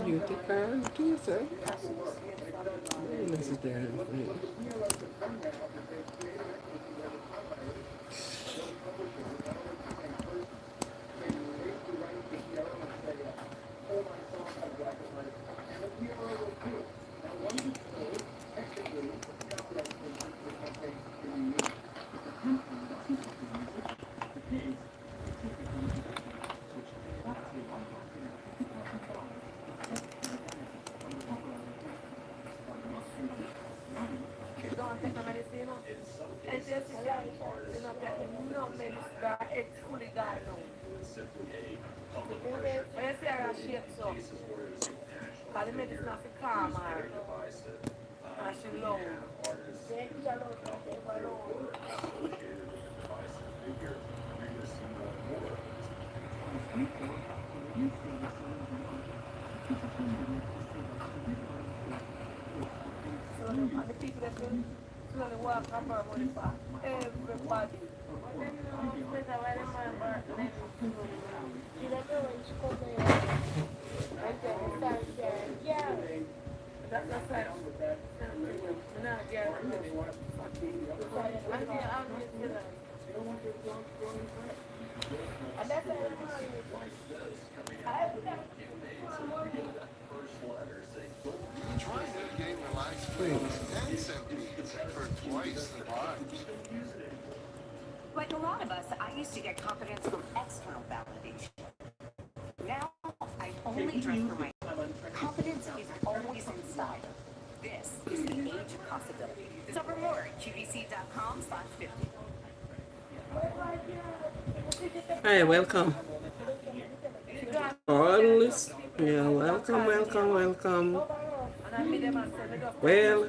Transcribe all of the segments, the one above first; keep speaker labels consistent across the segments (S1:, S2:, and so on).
S1: Beauty card, Jesus. This is there.
S2: Try new Game Relax Plates 10-cent beads for twice the price.
S3: Like a lot of us, I used to get confidence from external validation. Now, I only dress for my confidence is always inside. This is the age of possibility. Discover more at qvc.com/50.
S1: Hi, welcome. All this, yeah, welcome. Well,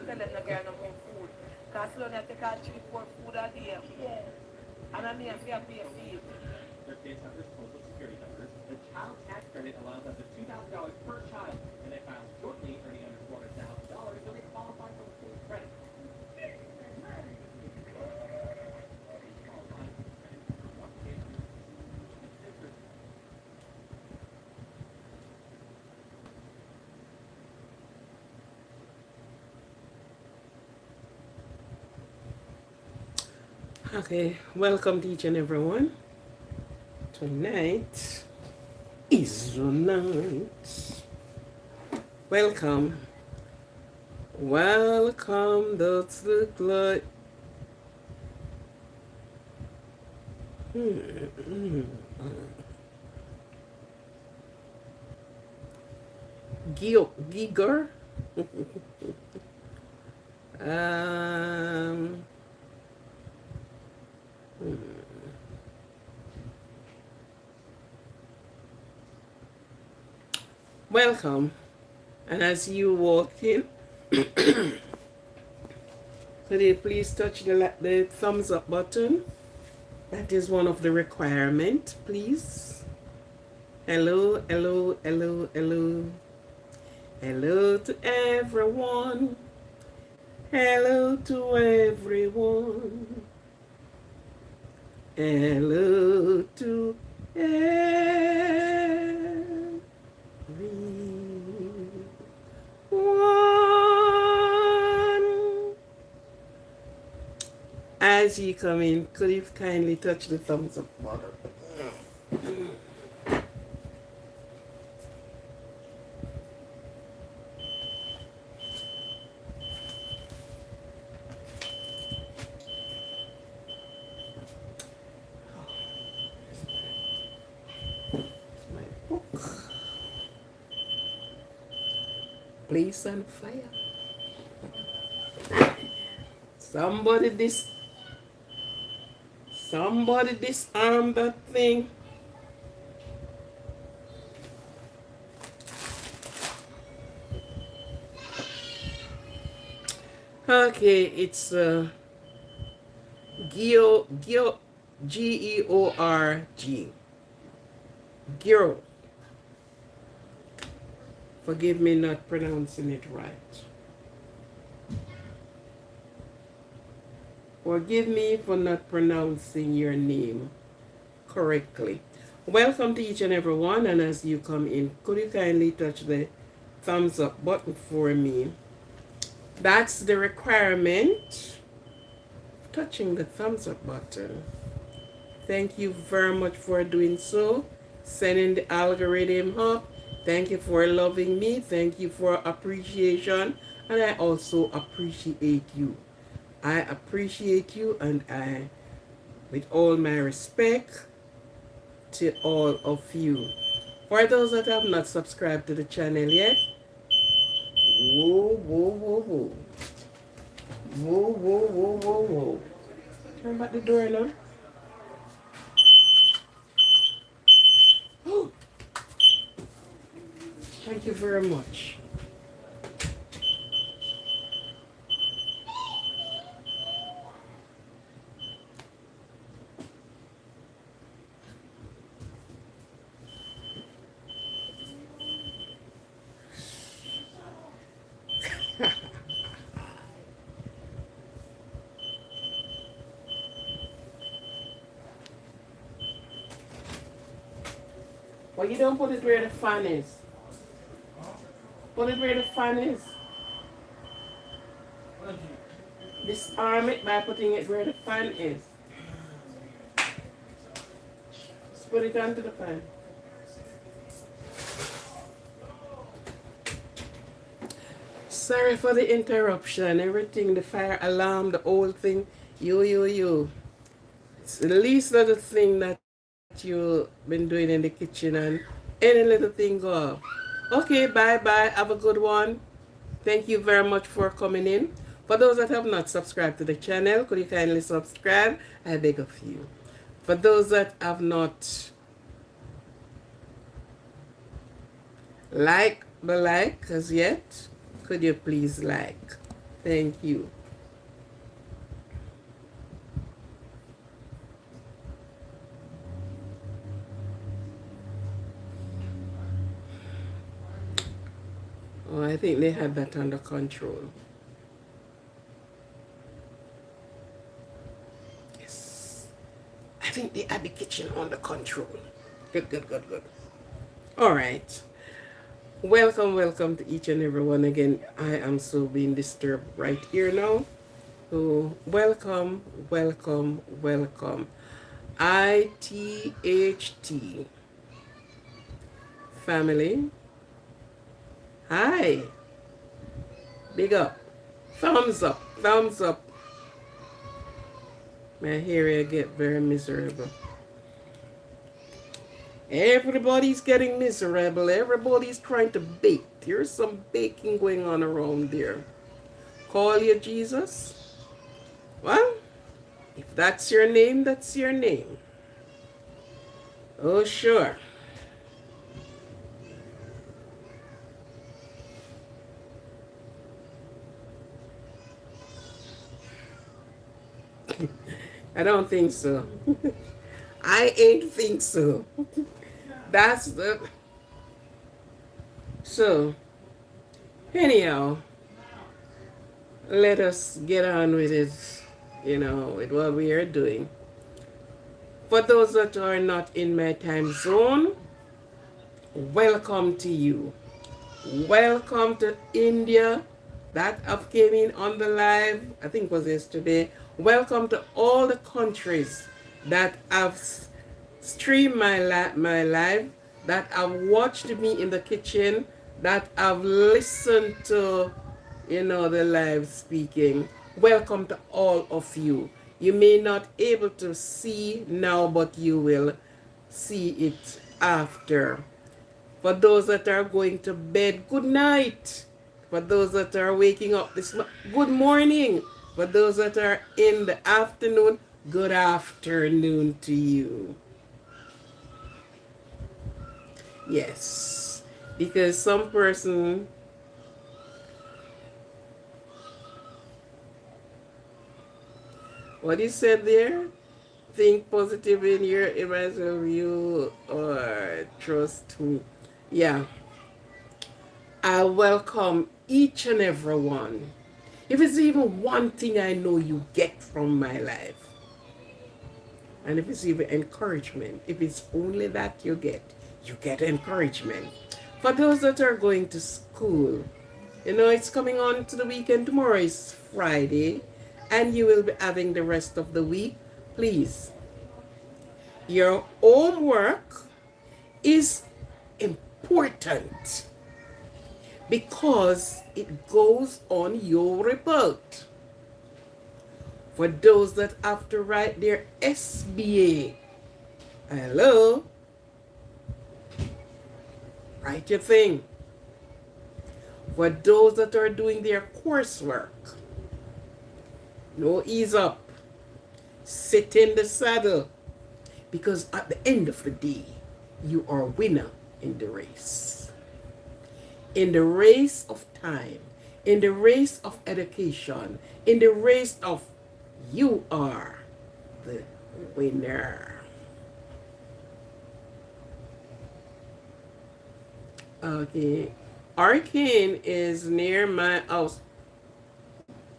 S1: okay, welcome to each and everyone. Tonight is the night. Welcome. Welcome, that's the light. Giger. um, Welcome. And as you walk in, could you please touch the thumbs up button? That is one of the requirements, please. Hello. Hello to everyone. Hello to everyone. Hello to everyone. As you come in, could you kindly touch the thumbs up button? Place on fire. Somebody disarm that thing. Okay, it's Georg. Giro. Forgive me not pronouncing it right. Forgive me for not pronouncing your name correctly. Welcome to each and every one, and as you come in, could you kindly touch the thumbs up button for me? That's the requirement. Touching the thumbs up button. Thank you very much for doing so. Sending the algorithm up. Thank you for loving me. Thank you for appreciation. And I also appreciate you. I appreciate you, and I, with all my respect to all of you. For those that have not subscribed to the channel yet, whoa, whoa, whoa, whoa. Whoa, whoa, whoa, whoa, whoa. Turn back the door now. Oh, thank you very much. Well, you don't put it where the fan is. Put it where the fan is. Disarm it by putting it where the fan is. Just put it onto the fan. Sorry for the interruption. Everything, the fire alarm, the whole thing. You. It's the least little thing that you've been doing in the kitchen, and any little thing go off. Okay, bye. Have a good one. Thank you very much for coming in. For those that have not subscribed to the channel, could you kindly subscribe? I beg of you. For those that have not liked the like as yet, could you please like? Thank you. Oh, I think they had that under control. Yes. I think they had the kitchen under control. Good. All right. Welcome to each and every one again. I am so being disturbed right here now. So welcome. ITHT family. Hi. Big up. Thumbs up. My hair get very miserable. Everybody's getting miserable. Everybody's trying to bake. There's some baking going on around there. Call you Jesus? Well, if that's your name, that's your name. Oh, sure. I don't think so. I ain't think so. That's the... So, anyhow, let us get on with it, with what we are doing. For those that are not in my time zone, welcome to you. Welcome to India. That have came in on the live, I think it was yesterday. Welcome to all the countries that have streamed my live, that have watched me in the kitchen, that have listened to, the live speaking. Welcome to all of you. You may not able to see now, but you will see it after. For those that are going to bed, good night. For those that are waking up good morning. For those that are in the afternoon, good afternoon to you. Yes, because some person what he said there, Think positive in your image of you or trust me. Yeah. I welcome each and every one. If it's even one thing I know you get from my life, and if it's even encouragement, if it's only that you get encouragement. For those that are going to school, you know, it's coming on to the weekend. Tomorrow is Friday, and you will be having the rest of the week. Please, your homework is important because it goes on your report. For those that have to write their SBA, hello, write your thing. For those that are doing their coursework, no ease up, sit in the saddle, because at the end of the day, you are a winner in the race. In the race of time, in the race of education, in the race of you are the winner. Okay. Arcane is near my house.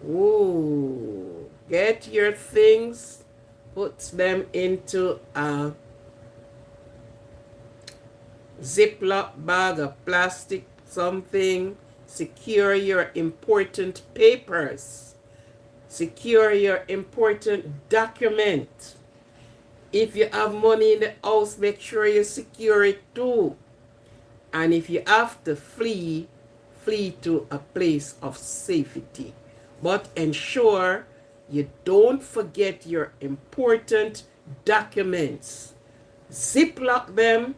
S1: Ooh. Get your things, put them into a Ziploc bag of plastic something. Secure your important papers. Secure your important document. If you have money in the house, make sure you secure it too. And if you have to flee, flee to a place of safety. But ensure you don't forget your important documents. Ziploc them,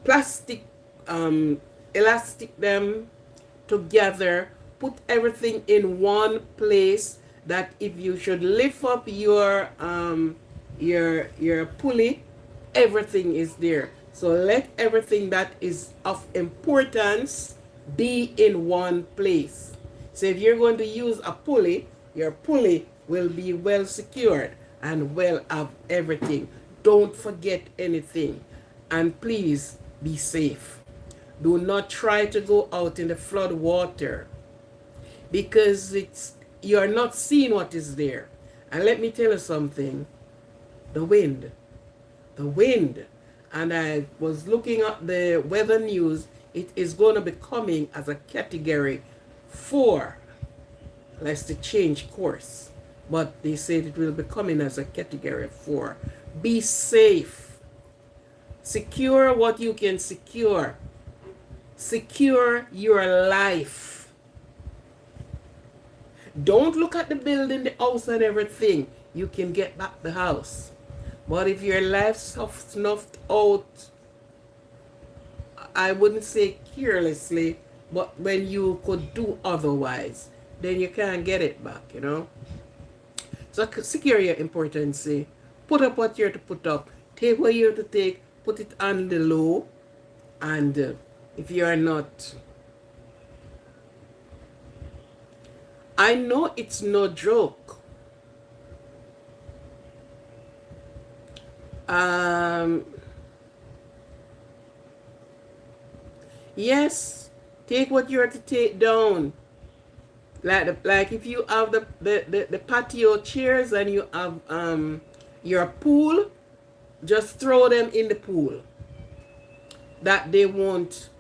S1: plastic, elastic them together, put everything in one place, that if you should lift up your pulley, everything is there. So let everything that is of importance be in one place. So if you're going to use a pulley, your pulley will be well secured and well have everything. Don't forget anything. And please be safe. Do not try to go out in the flood water, because you're not seeing what is there. And let me tell you something. The wind. And I was looking at the weather news. It is going to be coming as a category 4. Let's to change course. But they said it will be coming as a category 4. Be safe. Secure what you can secure. Secure your life. Don't look at the building, the house and everything. You can get back the house. But if your life's snuffed out, I wouldn't say carelessly, but when you could do otherwise, then you can't get it back, you know. So secure your importance. Put up what you're to put up. Take what you're to take. Put it on the low. And if you are not, I know it's no joke. Yes, take what you're to take down. Like if you have the patio chairs and you have your pool, just throw them in the pool. That the wind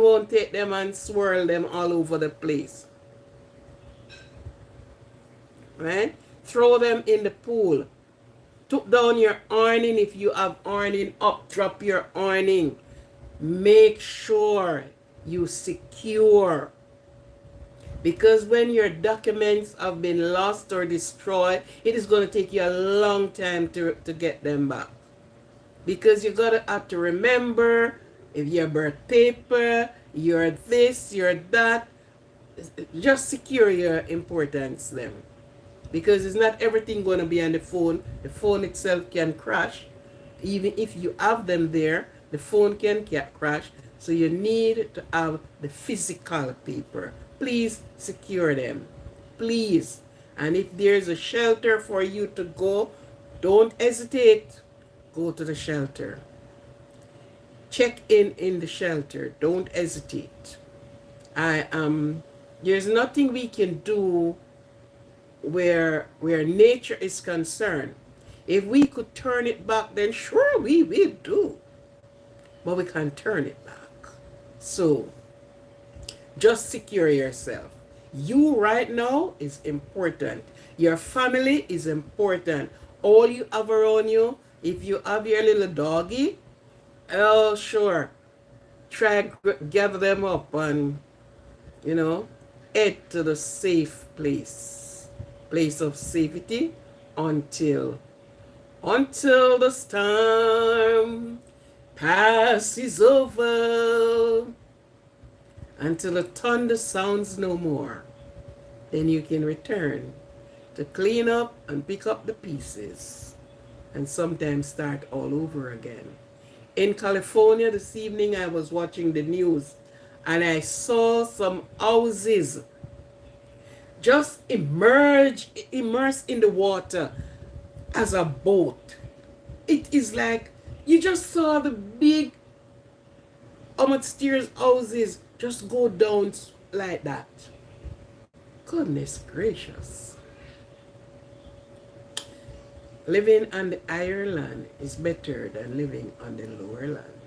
S1: won't take them and swirl them all over the place. Right? Throw them in the pool. Took down your awning. If you have awning up, drop your awning. Make sure you secure. Because when your documents have been lost or destroyed, it is going to take you a long time to get them back. Because you gotta have to remember if your birth paper, your this, your that. Just secure your importance them. Because it's not everything going to be on the phone. The phone itself can crash. Even if you have them there, the phone can crash. So you need to have the physical paper. Please secure them. Please. And if there's a shelter for you to go, Don't hesitate. Go to the shelter. Check in the shelter. Don't hesitate. I there's nothing we can do where nature is concerned. If we could turn it back, then sure we will do. But we can't turn it back. So just secure yourself. You right now is important. Your family is important. All you have around you, if you have your little doggy, oh sure, try gather them up and head to the safe place of safety until the storm passes over, until the thunder sounds no more. Then you can return to clean up and pick up the pieces and sometimes start all over again. In California this evening, I was watching the news and I saw some houses just immersed in the water as a boat. It is like you just saw the big upstairs houses just go down like that. Goodness gracious. Living on the higher land is better than living on the lower land.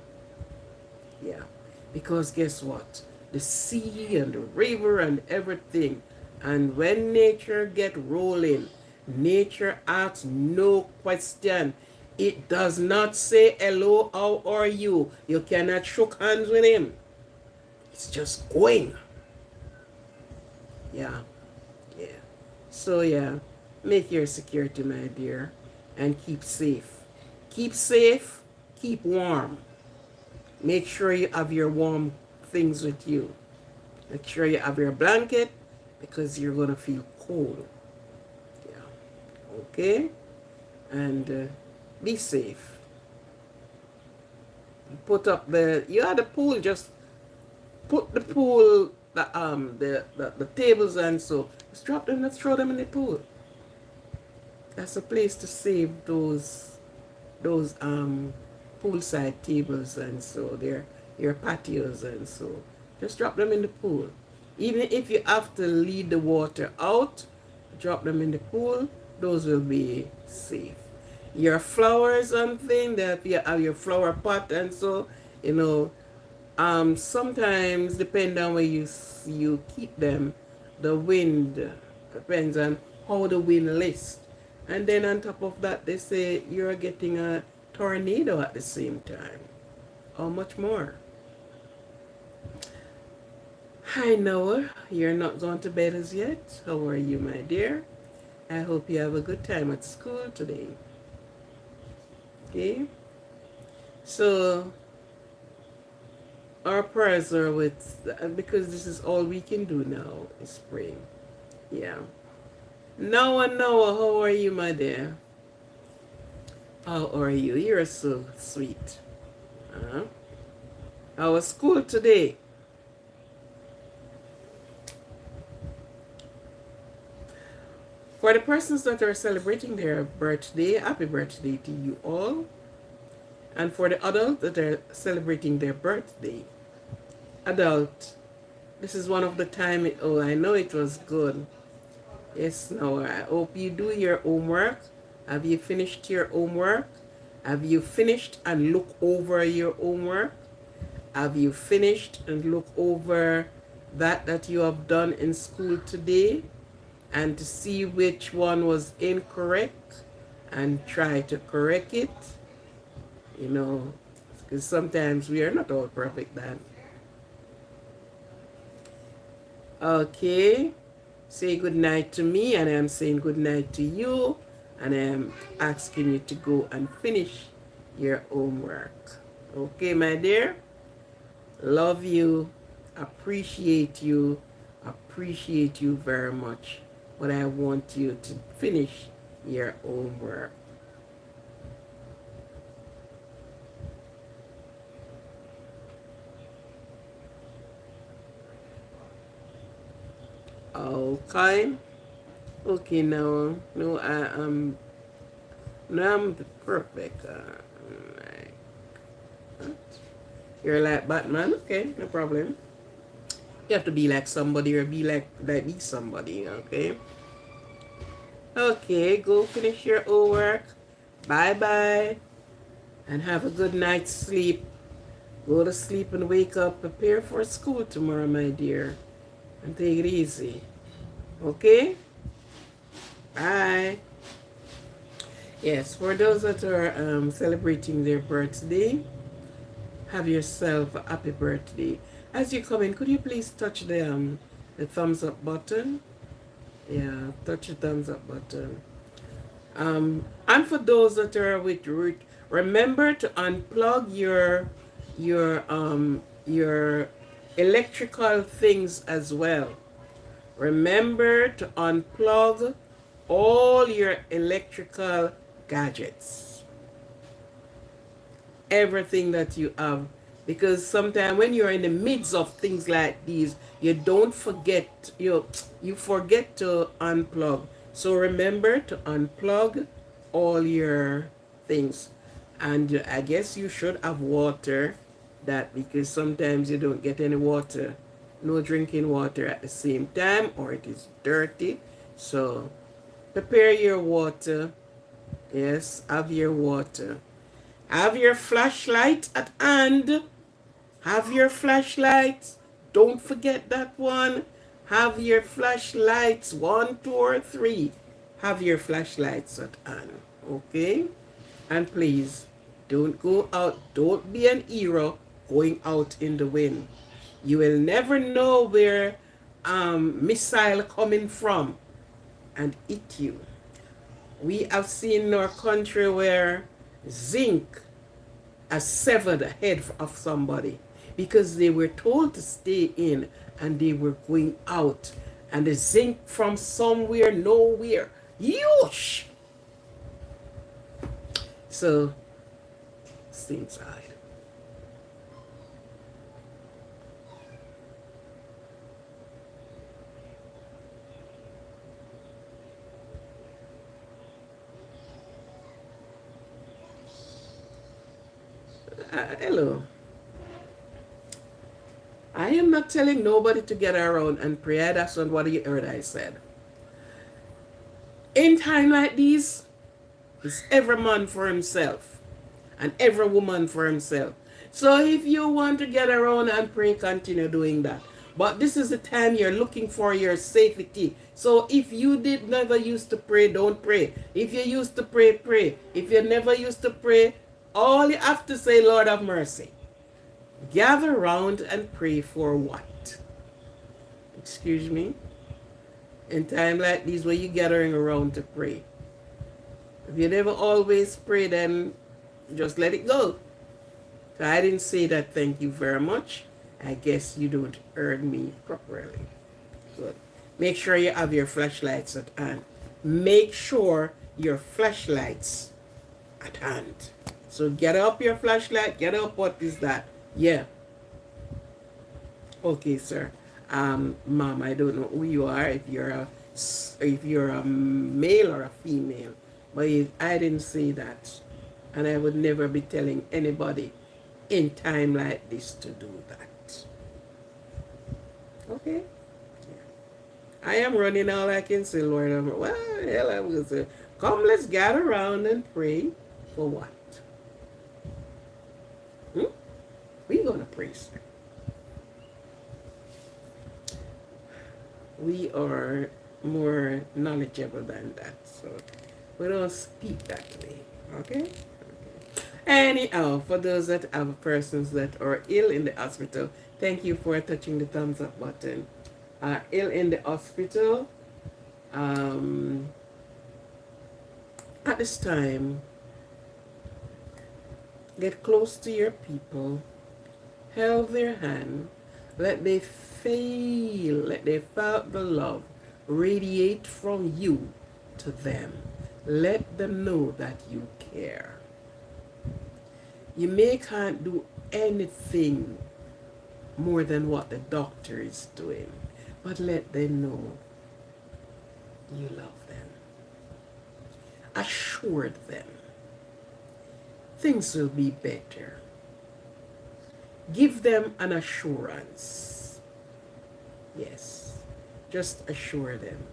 S1: Yeah. Because guess what? The sea and the river and everything. And when nature get rolling, nature asks no question. It does not say hello, how are you? You cannot shake hands with him. It's just going. Yeah. Yeah. So yeah, make your security, my dear, and keep safe. Keep safe, keep warm. Make sure you have your warm things with you. Make sure you have your blanket because you're going to feel cold. Yeah. Okay? And be safe. Put up you have the pool, just put the pool, the tables and so. Just drop them, let's throw them in the pool. That's a place to save those poolside tables and so your patios and so. Just drop them in the pool. Even if you have to lead the water out, drop them in the pool. Those will be safe. Your flowers and thing, that you have your flower pot and so, sometimes depending on where you keep them, the wind depends on how the wind lists. And then on top of that, they say you're getting a tornado at the same time. How much more? Hi Noah, you're not going to bed as yet. How are you, my dear? I hope you have a good time at school today. Okay? So, our prayers are because this is all we can do now is pray. Yeah. Noah, how are you, my dear? How are you? You're so sweet. How was school today? For the persons that are celebrating their birthday, happy birthday to you all. And for the adults that are celebrating their birthday, adult, this is one of the time, I know it was good. Yes, now I hope you do your homework. Have you finished your homework? Have you finished and look over your homework? Have you finished and look over that you have done in school today? And to see which one was incorrect and try to correct it. Because sometimes we are not all perfect then. Okay. Say good night to me, and I'm saying good night to you, and I'm asking you to go and finish your homework. Okay, my dear? Love you. Appreciate you very much. But I want you to finish your homework. Okay. Okay, now, no, No, I'm the perfect. Like, you're like Batman. Okay, no problem. You have to be like somebody or be like be somebody. Okay. Okay, go finish your homework. Bye bye. And have a good night's sleep. Go to sleep and wake up. Prepare for school tomorrow, my dear. And take it easy. Okay? Bye. Yes, for those that are celebrating their birthday, have yourself a happy birthday. As you come in, could you please touch the thumbs up button? Yeah, touch the thumbs up button. And for those that are with root, remember to unplug your electrical things as well. Remember to unplug all your electrical gadgets, everything that you have, because sometimes when you're in the midst of things like these, you don't forget, you forget to unplug. So remember to unplug all your things. And I guess you should have water, that because sometimes you don't get any water, no drinking water at the same time, or it is dirty. So prepare your water. Yes, have your water. Have your flashlight at hand. Have your flashlights. Don't forget that one. Have your flashlights. 1, 2, or 3. Have your flashlights at hand. Okay? And please, don't go out. Don't be an hero going out in the wind. You will never know where missile coming from and hit you. We have seen in our country where zinc has severed the head of somebody because they were told to stay in and they were going out. And the zinc from somewhere, nowhere. Yosh! So, stay inside. Hello. I am not telling nobody to get around and pray. That's not what you heard I said. In time like these, it's every man for himself and every woman for himself. So if you want to get around and pray, continue doing that. But this is the time you're looking for your safety. So if you did never used to pray, don't pray. If you used to pray, pray. If you never used to pray, all you have to say, Lord have mercy. Gather round and pray for what? Excuse me? In time like these where you gathering around to pray. If you never always pray, then just let it go. So I didn't say that thank you very much. I guess you don't heard me properly. Good. Make sure you have your flashlights at hand. Make sure your flashlights at hand. So get up your flashlight. Get up. What is that? Yeah. Okay, sir. Mom, I don't know who you are. If you're a male or a female, but I didn't say that, and I would never be telling anybody in time like this to do that. Okay. I am running all I can say, Lord. Well, hell, I'm gonna say, come, let's gather around and pray for what? We're gonna pray, sir. We are more knowledgeable than that, so we don't speak that way. Okay? Anyhow, for those that have persons that are ill in the hospital, thank you for touching the thumbs up button. Ill in the hospital, at this time, get close to your people, held their hand, let they feel the love radiate from you to them. Let them know that you care. You can't do anything more than what the doctor is doing, but let them know you love them. Assure them things will be better. Give them an assurance. Yes, just assure them.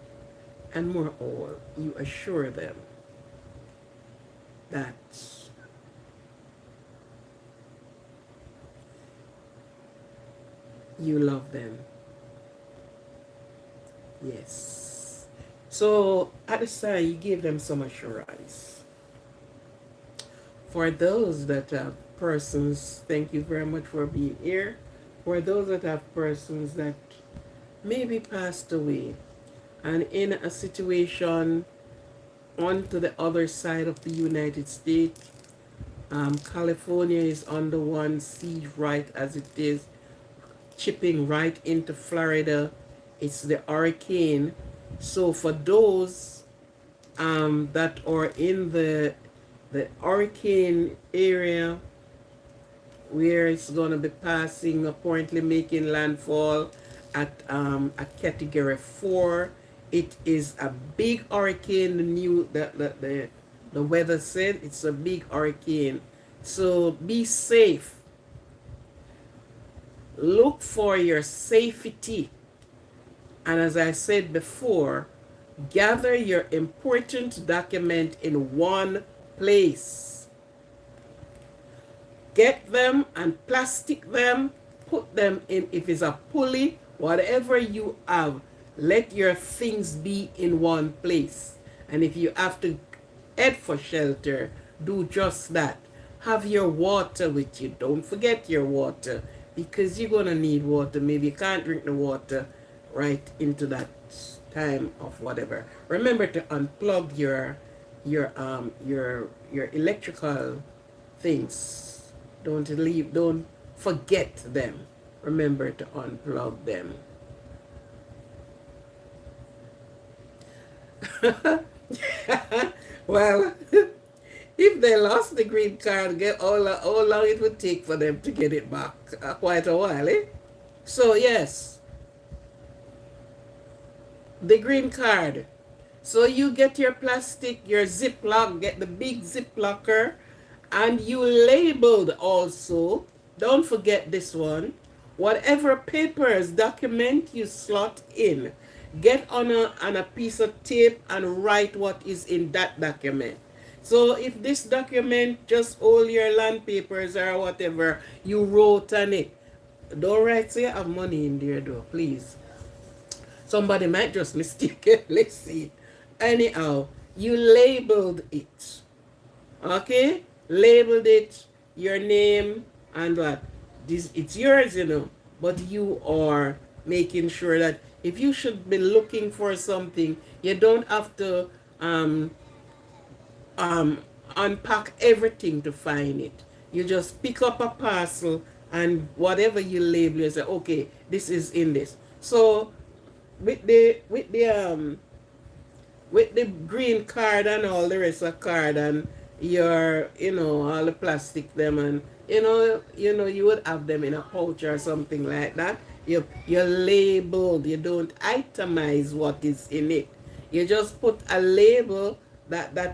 S1: And moreover, you assure them that you love them. Yes. So at the time, you give them some assurance. For those that have persons, thank you very much for being here. For those that have persons that maybe passed away and in a situation on to the other side of the United States, California is under one siege right as it is, chipping right into Florida. It's the hurricane. So for those that are in the hurricane area where it's going to be passing, apparently making landfall at a category 4. It is a big hurricane. The weather said it's a big hurricane. So be safe. Look for your safety. And as I said before, gather your important document in one place. Get them and plastic them, put them in, if it's a pulley, whatever you have, let your things be in one place. And if you have to head for shelter, do just that. Have your water with you. Don't forget your water, because you're going to need water. Maybe you can't drink the water right into that time of whatever. Remember to unplug your electrical things. Don't forget them. Remember to unplug them. Well, if they lost the green card, how long it would take for them to get it back? Quite a while, eh? So yes, the green card. So you get your plastic, your Ziploc, get the big Ziplocker, and you labeled also, don't forget this one, whatever papers, document you slot in, get on a piece of tape and write what is in that document. So if this document just all your land papers or whatever you wrote on it, don't write say you have money in there though, please. Somebody might just mistakenly see it. Anyhow, you labeled it. Okay? Labeled it, your name, and what? It's yours, you know. But you are making sure that if you should be looking for something, you don't have to unpack everything to find it. You just pick up a parcel and whatever you label, you say, okay, this is in this. So with the green card and all the rest of card and your, all the plastic them, and you would have them in a pouch or something like that. You're labeled. You don't itemize what is in it. You just put a label that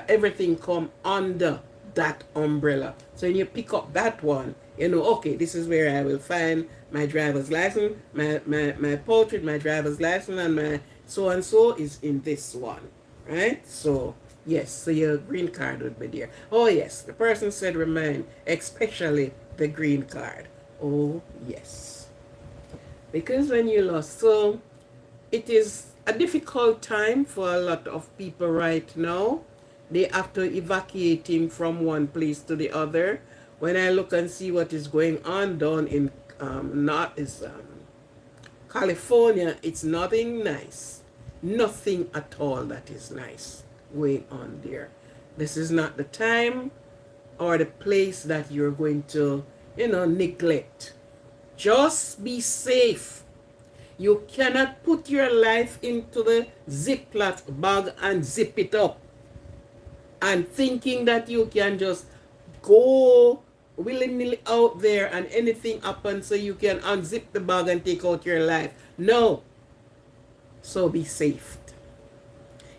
S1: everything come under that umbrella. So when you pick up that one, okay, this is where I will find my driver's license, my pouch with my driver's license, and my so and so is in this one, right? So yes, so your green card would be there. Oh yes, the person said remind, especially the green card. Oh yes, because when you lost, so it is a difficult time for a lot of people right now. They have to evacuating from one place to the other. When I look and see what is going on down in California, it's nothing nice. Nothing at all that is nice going on there. This is not the time or the place that you're going to, neglect. Just be safe. You cannot put your life into the Ziploc bag and zip it up and thinking that you can just go willy-nilly out there and anything happens so you can unzip the bag and take out your life. No. So be safe.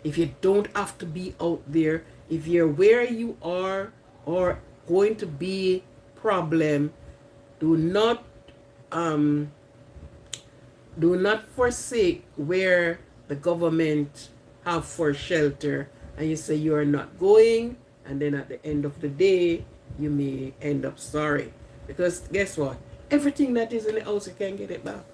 S1: If you don't have to be out there, If you're where you are or going to be problem, do not um, do not forsake where the government have for shelter, and you say you are not going, and then at the end of the day you may end up sorry, because guess what, everything that is in the house you can get it back.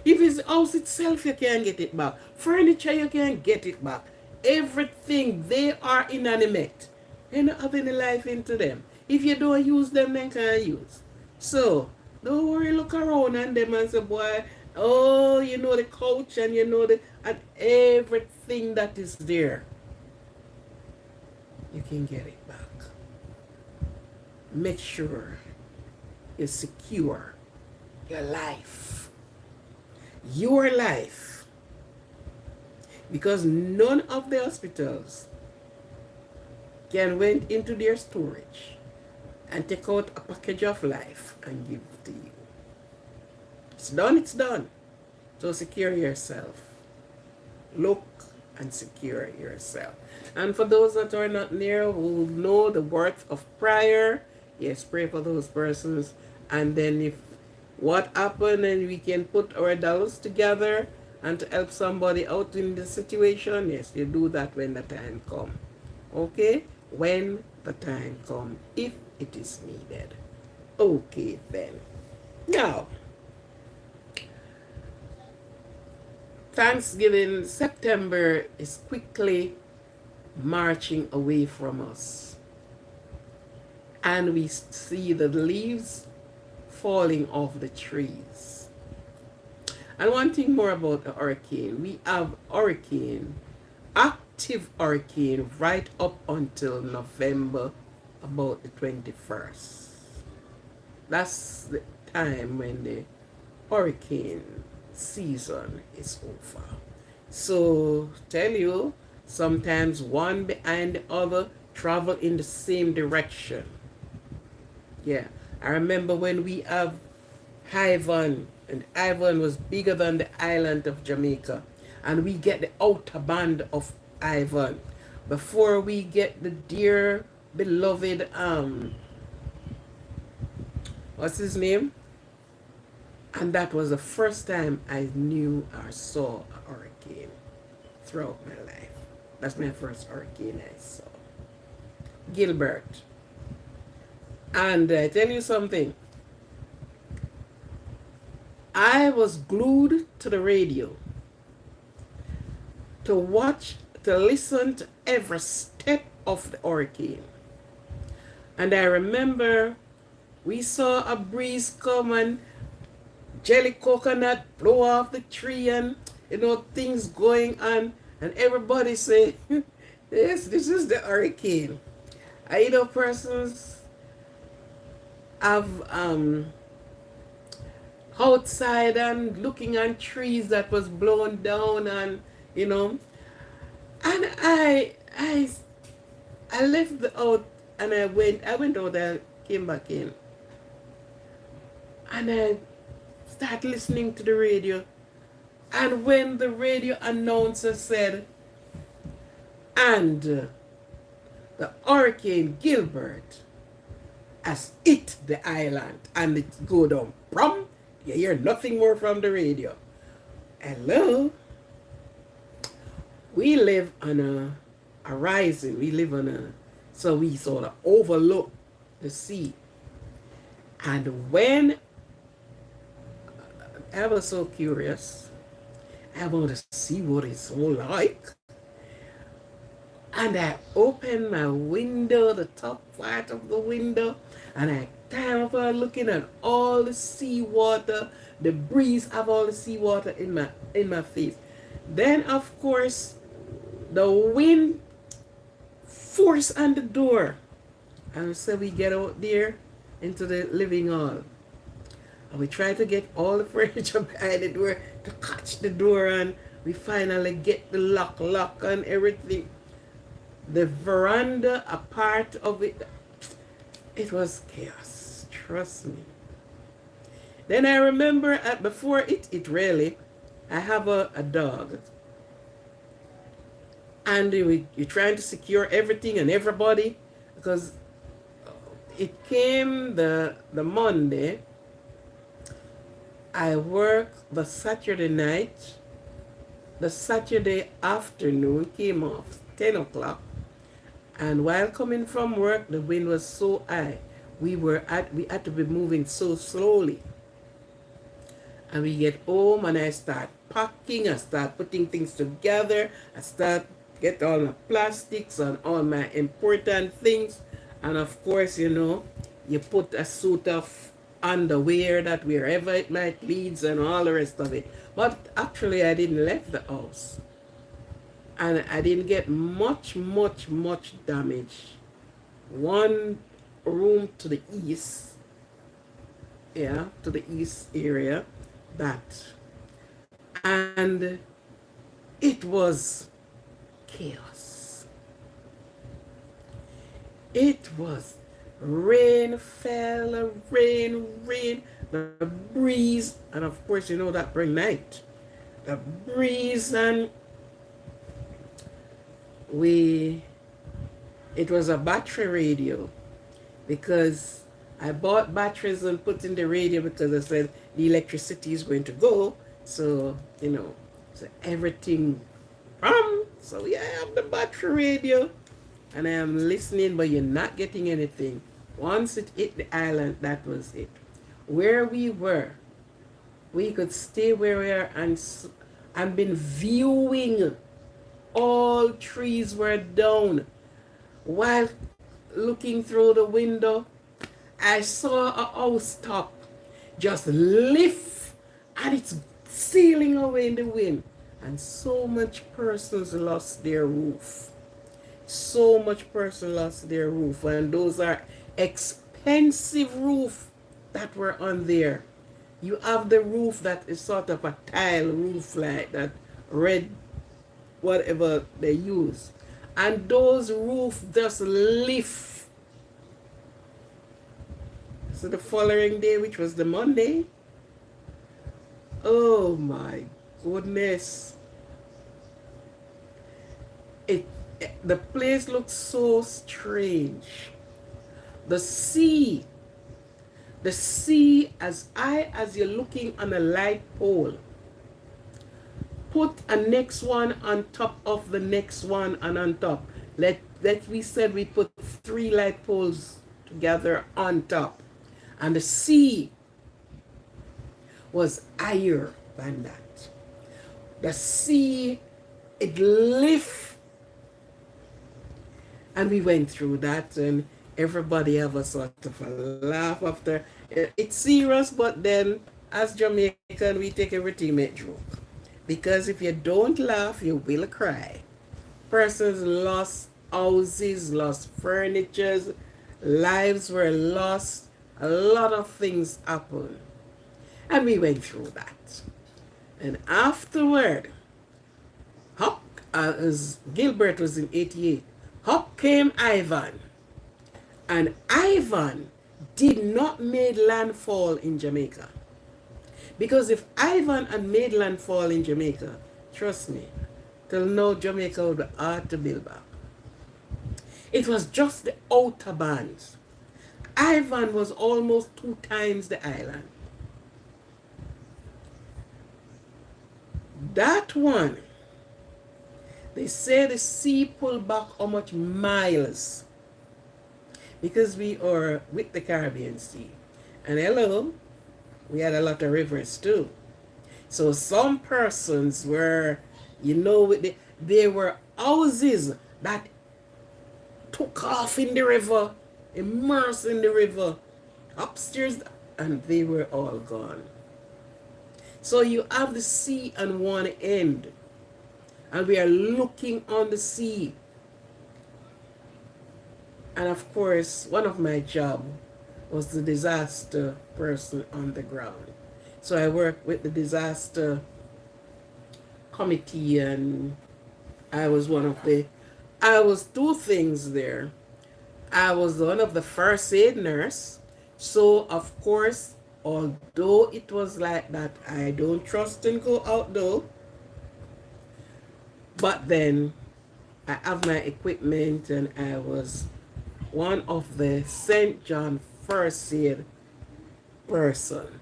S1: If it's the house itself, you can't get it back. Furniture, you can't get it back. Everything, they are inanimate. They don't have any life into them. If you don't use them, then can't use. So, don't worry, look around and them and say, boy, oh, you know the couch and you know and everything that is there. You can get it back. Make sure you secure your life. Your life, because none of the hospitals can went into their storage and take out a package of life and give it to you. It's done, it's done. So secure yourself. Look and secure yourself. And for those that are not near, who know the worth of prayer, yes, pray for those persons. And then if what happened and we can put our dollars together and to help somebody out in the situation, yes, you do that when the time comes. Okay? When the time comes, if it is needed. Okay, then. Now, Thanksgiving, September is quickly marching away from us. And we see the leaves falling off the trees. And one thing more about the hurricane, we have active hurricane right up until November, about the 21st. That's the time when the hurricane season is over. So tell you, sometimes one behind the other travel in the same direction. Yeah, I remember when we have Ivan, and Ivan was bigger than the island of Jamaica, and we get the outer band of Ivan before we get the dear beloved what's his name? And that was the first time I knew or saw a hurricane throughout my life. That's my first hurricane I saw. Gilbert. And I tell you something, I was glued to the radio to watch, to listen to every step of the hurricane. And I remember we saw a breeze come and jelly coconut blow off the tree and, you know, things going on. And everybody say, yes, this is the hurricane. I know persons have outside and looking on trees that was blown down, and you know, and I left the out and I went out and came back in, and I started listening to the radio, and when the radio announcer said, and the hurricane Gilbert has hit the island, and it go down, brum, you hear nothing more from the radio. Hello? We live on a horizon. We live on a, so we sort of overlook the sea. And when I was so curious, I want to see what it's all like. And I opened my window, the top part of the window, and I came up and looking at all the seawater, the breeze of all the seawater in my face. Then of course the wind forced on the door. And so we get out there into the living hall. And we try to get all the furniture behind the door to catch the door, and we finally get the lock and everything. The veranda, a part of it, it was chaos, trust me. Then I remember before it really, I have a dog. and you're trying to secure everything and everybody, because it came the Monday. I work the Saturday night. The Saturday afternoon came off 10 o'clock. And while coming from work, the wind was so high. We had to be moving so slowly. And we get home and I start packing, I start putting things together, I start get all my plastics and all my important things. And of course, you know, you put a suit of underwear that wherever it might leads and all the rest of it. But actually I didn't leave the house. And I didn't get much damage. One room to the east, yeah, to the east area, that. And it was chaos. It was rain fell, rain, the breeze, and of course, you know that bring night. The breeze, and it was a battery radio, because I bought batteries and put in the radio because I said the electricity is going to go. So, you know, so everything, so yeah, I have the battery radio and I am listening, but you're not getting anything. Once it hit the island, that was it. Where we were, we could stay where we are and been viewing. All trees were down. While looking through the window, I saw a house top just lift and it's sailing away in the wind. And so much persons lost their roof. So much person lost their roof. And those are expensive roof that were on there. You have the roof that is sort of a tile roof, like that red whatever they use. And those roofs just lift. So the following day, which was the Monday, oh my goodness. The place looks so strange. The sea, as you're looking on a light pole, put a next one on top of the next one and on top. Let we said we put 3 light poles together on top. And the sea was higher than that. The sea, it lifted. And we went through that, and everybody have a sort of a laugh after. It's serious, but then as Jamaican, we take everything with joke. Because if you don't laugh, you will cry. Persons lost houses, lost furniture, lives were lost. A lot of things happened. And we went through that. And afterward, as Gilbert was in 88, up came Ivan. And Ivan did not make landfall in Jamaica. Because if Ivan had made landfall in Jamaica, trust me, till now Jamaica would be hard to build back. It was just the outer bands. Ivan was almost 2 times the island. That one, they say the sea pulled back how much miles? Because we are with the Caribbean Sea. And hello, we had a lot of rivers too. So some persons were, you know, there were houses that took off in the river, immersed in the river, upstairs, and they were all gone. So you have the sea on one end, and we are looking on the sea. And of course, one of my job was the disaster person on the ground. So I worked with the disaster committee, and I was 2 things there. I was one of the first aid nurse. So of course, although it was like that, I don't trust and go out though. But then I have my equipment, and I was one of the St. John first aid person.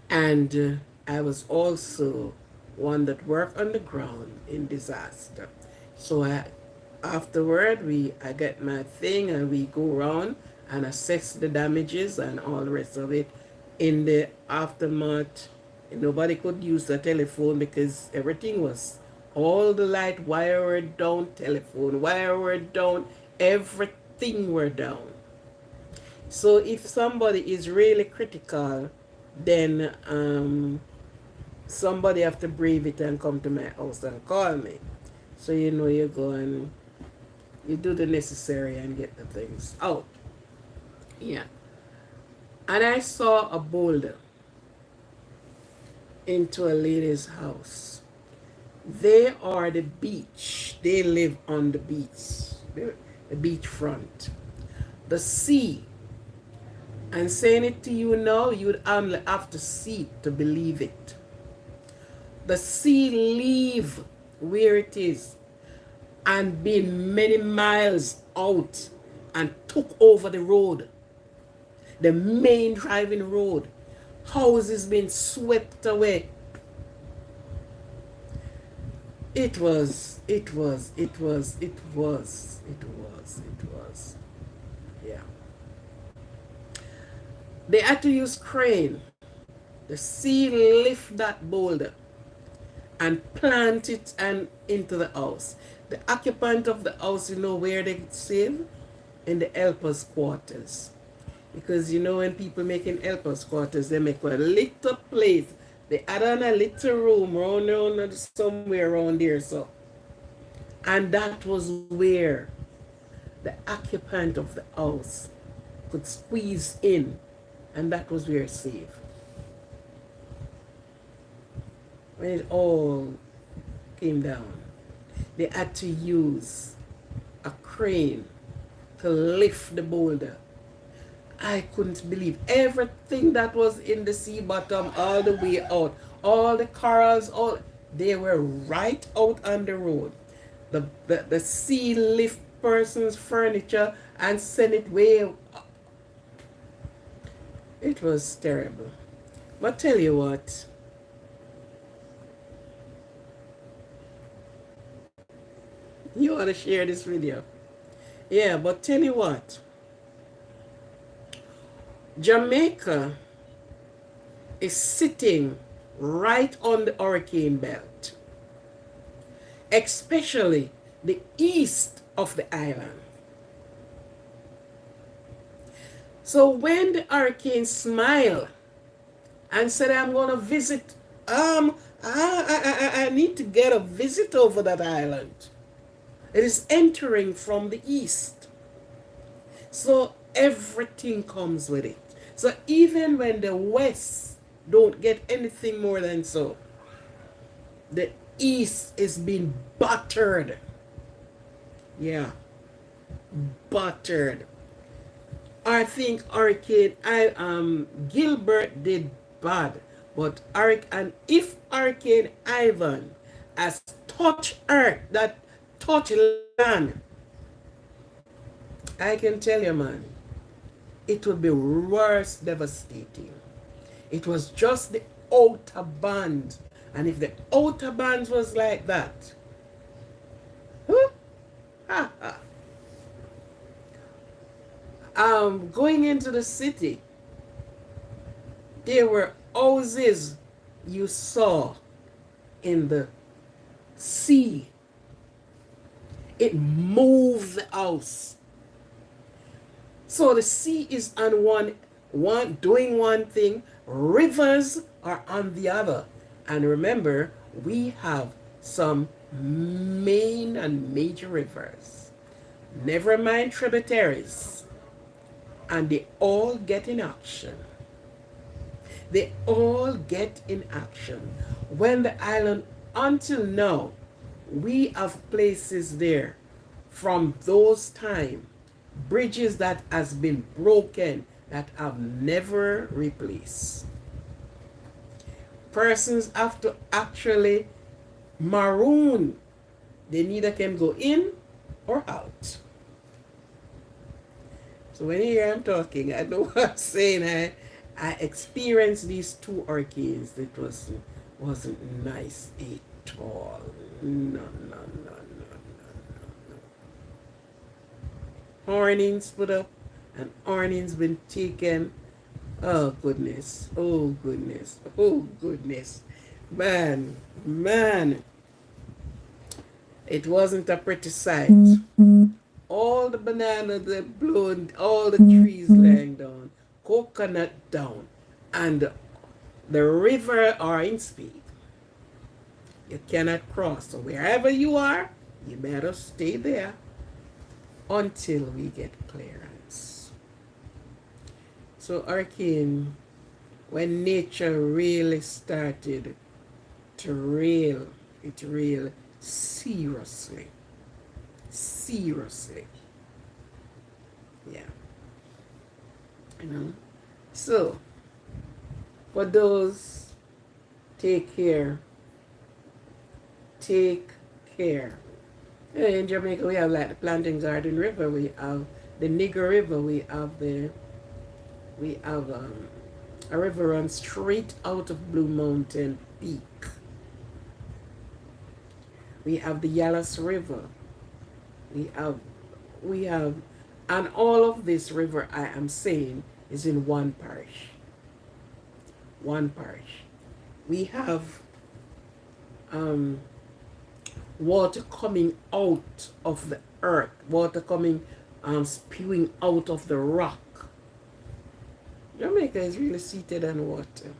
S1: And I was also one that worked on the ground in disaster. So I get my thing and we go around and assess the damages and all the rest of it. In the aftermath, nobody could use the telephone because everything was, all the light wire were down, telephone wire were down, everything were down. So if somebody is really critical, then somebody have to brave it and come to my house and call me. So you go and you do the necessary and get the things out. Yeah. And I saw a boulder into a lady's house. They are the beach. They live on the beach, the beach front. The sea. And saying it to you now, you would only have to see it to believe it. The sea leave where it is and been many miles out and took over the road, the main driving road. Houses been swept away. It was. Yeah. They had to use crane. The sea lift that boulder and plant it and into the house. The occupant of the house, where they save? In the helpers' quarters. Because when people making helpers' quarters, they make a little place. They add on a little room around somewhere around there. So, and that was where the occupant of the house could squeeze in, and that was where safe. When it all came down, they had to use a crane to lift the boulder. I couldn't believe everything that was in the sea bottom all the way out. All the corals, they were right out on the road. The sea lift person's furniture and send it way up. It was terrible. But tell you what, you want to share this video? Yeah, but tell you what, Jamaica is sitting right on the hurricane belt, especially the east of the island. So when the hurricane smiled and said, I'm going to visit, I need to get a visit over that island. It is entering from the east. So everything comes with it. So even when the west don't get anything more than so, the east is being battered. Yeah. Battered. I think Gilbert did bad, but if Hurricane Ivan has touched earth, that touched land, I can tell you, man, it would be worse, devastating. It was just the outer band, and if the outer band was like that, going into the city, there were houses you saw in the sea. It moved the house. So the sea is on one doing one thing, rivers are on the other. And remember, we have some main and major rivers, never mind tributaries, and they all get in action. They all get in action. When the island, until now, we have places there from those times, bridges that has been broken that have never replaced. Persons have to actually maroon They neither can go in or out. So when you hear I'm talking, I know what I'm saying. I experienced these two hurricanes. It wasn't nice at all. No, no, no, no, no, no. Warnings put up and warnings been taken. Oh goodness. Oh goodness. Oh goodness. Man, man. It wasn't a pretty sight. All the bananas they blown, all the trees laying down, coconut down, and the river are in speed. You cannot cross. So wherever you are, you better stay there until we get clearance. So hurricane, when nature really started to rail, it railed seriously. Seriously. Yeah. You know. So for those, take care. Take care. In Jamaica we have like the Planting Garden River, we have the Nigger River, we have a river runs straight out of Blue Mountain Peak. We have the Yalas River. We have, and all of this river I am saying is in one parish. One parish. We have water coming out of the earth, water coming, spewing out of the rock. Jamaica is really seated on water,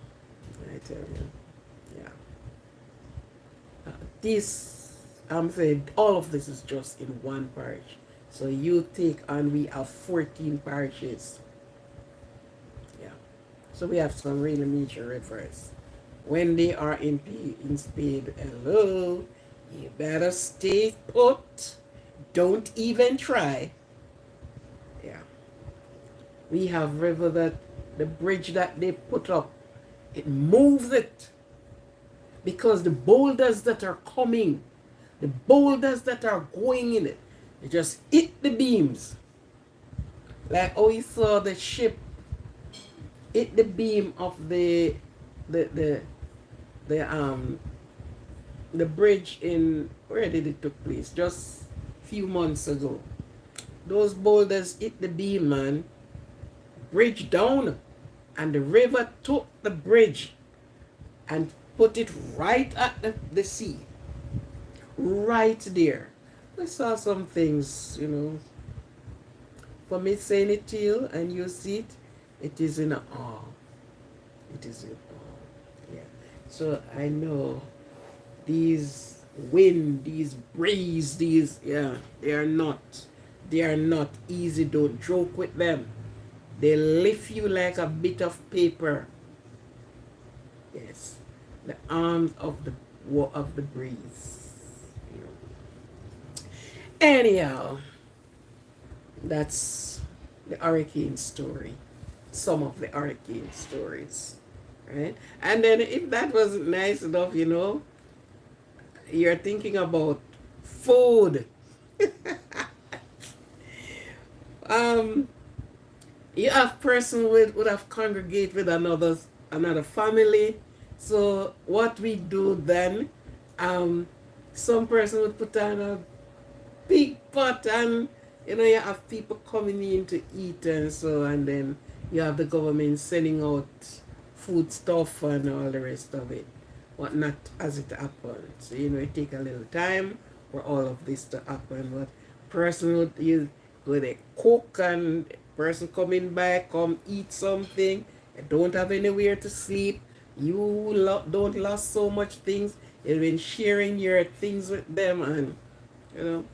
S1: I tell you. Yeah. This, I'm saying, all of this is just in one parish. So you take, and we have 14 parishes. Yeah. So we have some really major rivers. When they are in speed, hello, you better stay put. Don't even try. Yeah. We have river that the bridge that they put up, it moves it. Because the boulders that are coming, the boulders that are going in it, they just hit the beams. Like how we saw the ship hit the beam of the bridge in, where did it took place? Just a few months ago. Those boulders hit the beam, man. Bridge down, and the river took the bridge and put it right at the sea. Right there. I saw some things, you know. For me saying it to you and you see it, it is in awe. It is in awe. Yeah. So I know these wind, these breeze, these, yeah, they are not easy. Don't joke with them. They lift you like a bit of paper. Yes. The arms of the breeze. Anyhow, that's the hurricane story. Some of the hurricane stories. Right? And then if that wasn't nice enough, you know, you're thinking about food. You have person would have congregate with another family. So what we do then, some person would put on a big pot, and you know you have people coming in to eat and so, and then you have the government sending out food stuff and all the rest of it. What not as it happens. So you know it take a little time for all of this to happen. But person would you go there cook, and person coming back come eat something. You don't have anywhere to sleep. You don't lost so much things. You've been sharing your things with them, and you know.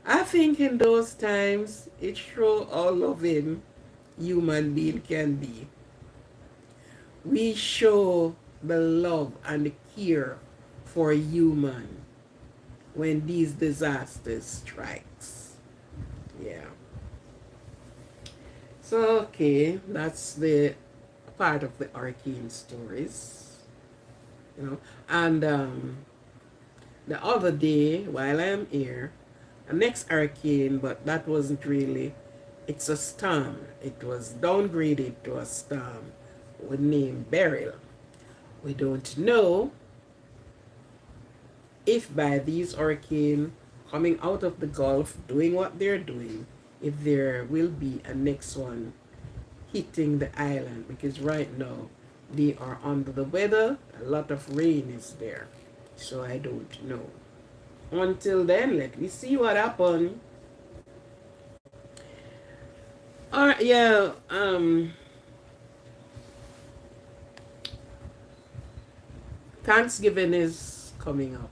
S1: I think in those times it shows how loving human being can be. We show the love and the care for human when these disasters strikes. Yeah. So okay, that's the part of the hurricane stories. You know, and the other day while I'm here, a next hurricane, but that wasn't really, it's a storm. It was downgraded to a storm with name Beryl. We don't know if by these hurricanes coming out of the Gulf, doing what they're doing, if there will be a next one hitting the island, because right now they are under the weather. A lot of rain is there. So I don't know. Until then, let me see what happens. Alright, yeah, Thanksgiving is coming up.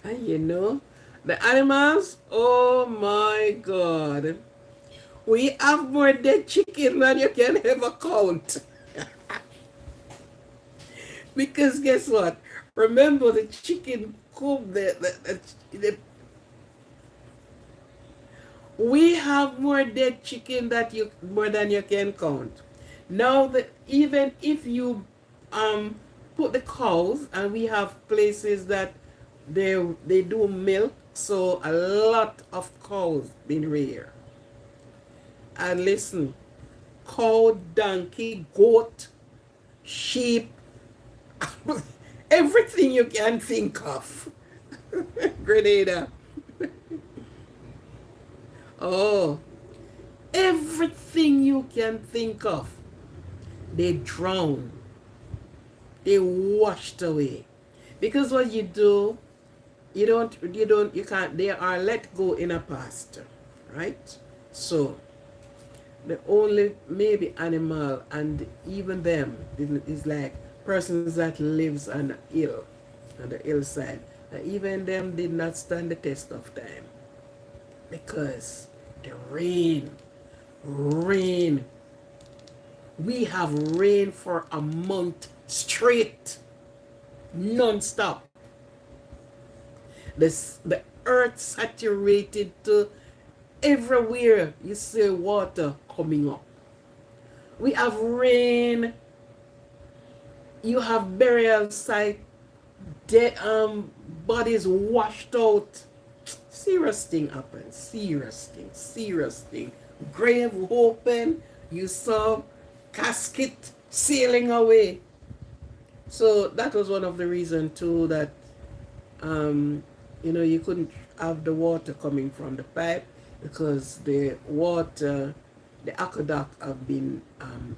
S1: And you know, the animals, oh my God. We have more dead chicken than you can ever count. Because guess what? Remember the chicken coop, we have more dead chicken that you more than you can count. Now that even if you put the cows, and we have places that they do milk, so a lot of cows been reared. And listen, cow, donkey, goat, sheep, everything you can think of. Grenada. Oh, everything you can think of. They drown. They washed away. Because what you do, you can't, they are let go in a pasture, right? So, the only maybe animal, and even them, is like persons that lives on the hillside. And even them did not stand the test of time. Because the rain, we have rain for a month straight, non-stop. The earth saturated to everywhere. You see water coming up. We have rain. You have burial site, dead bodies washed out. Serious thing happened. Serious thing. Grave open. You saw casket sailing away. So that was one of the reasons too that you couldn't have the water coming from the pipe, because the water, the aqueduct have been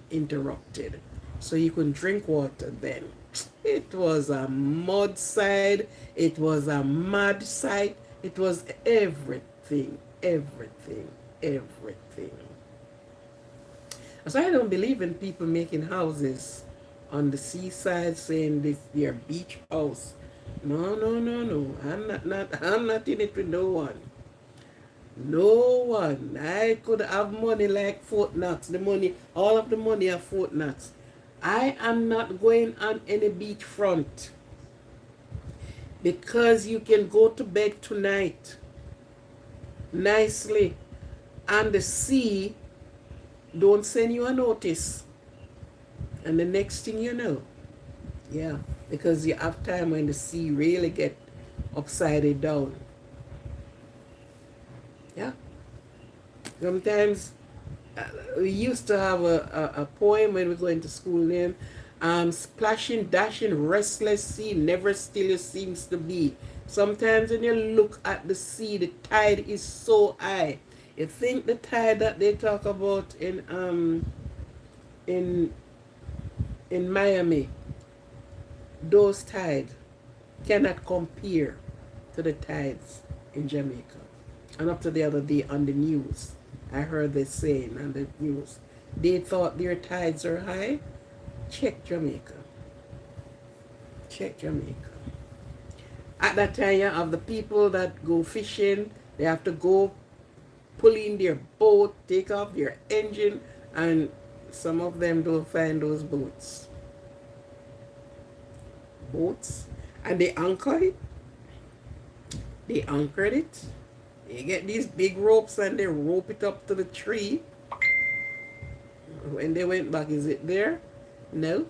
S1: interrupted. So you couldn't drink water then. It was a mud side. It was a mud site. It was everything. So I don't believe in people making houses on the seaside saying this their beach house. No. I'm not in it with no one. No one. I could have money like Fort Knox. All of the money of Fort Knox. I am not going on any beachfront, because you can go to bed tonight nicely, and the sea don't send you a notice, and the next thing you know, yeah, because you have time when the sea really get upside down. Yeah, sometimes we used to have a poem when we go into school name, splashing, dashing, restless sea, never still it seems to be. Sometimes when you look at the sea, the tide is so high. You think the tide that they talk about in Miami, those tides cannot compare to the tides in Jamaica. And up to the other day on the news, I heard this saying on the news, they thought their tides are high. Check Jamaica. At that time, you have the people that go fishing. They have to go pull in their boat, take off their engine, and some of them don't find those boats. And they anchored it. They get these big ropes and they rope it up to the tree. When they went back, is it there? No.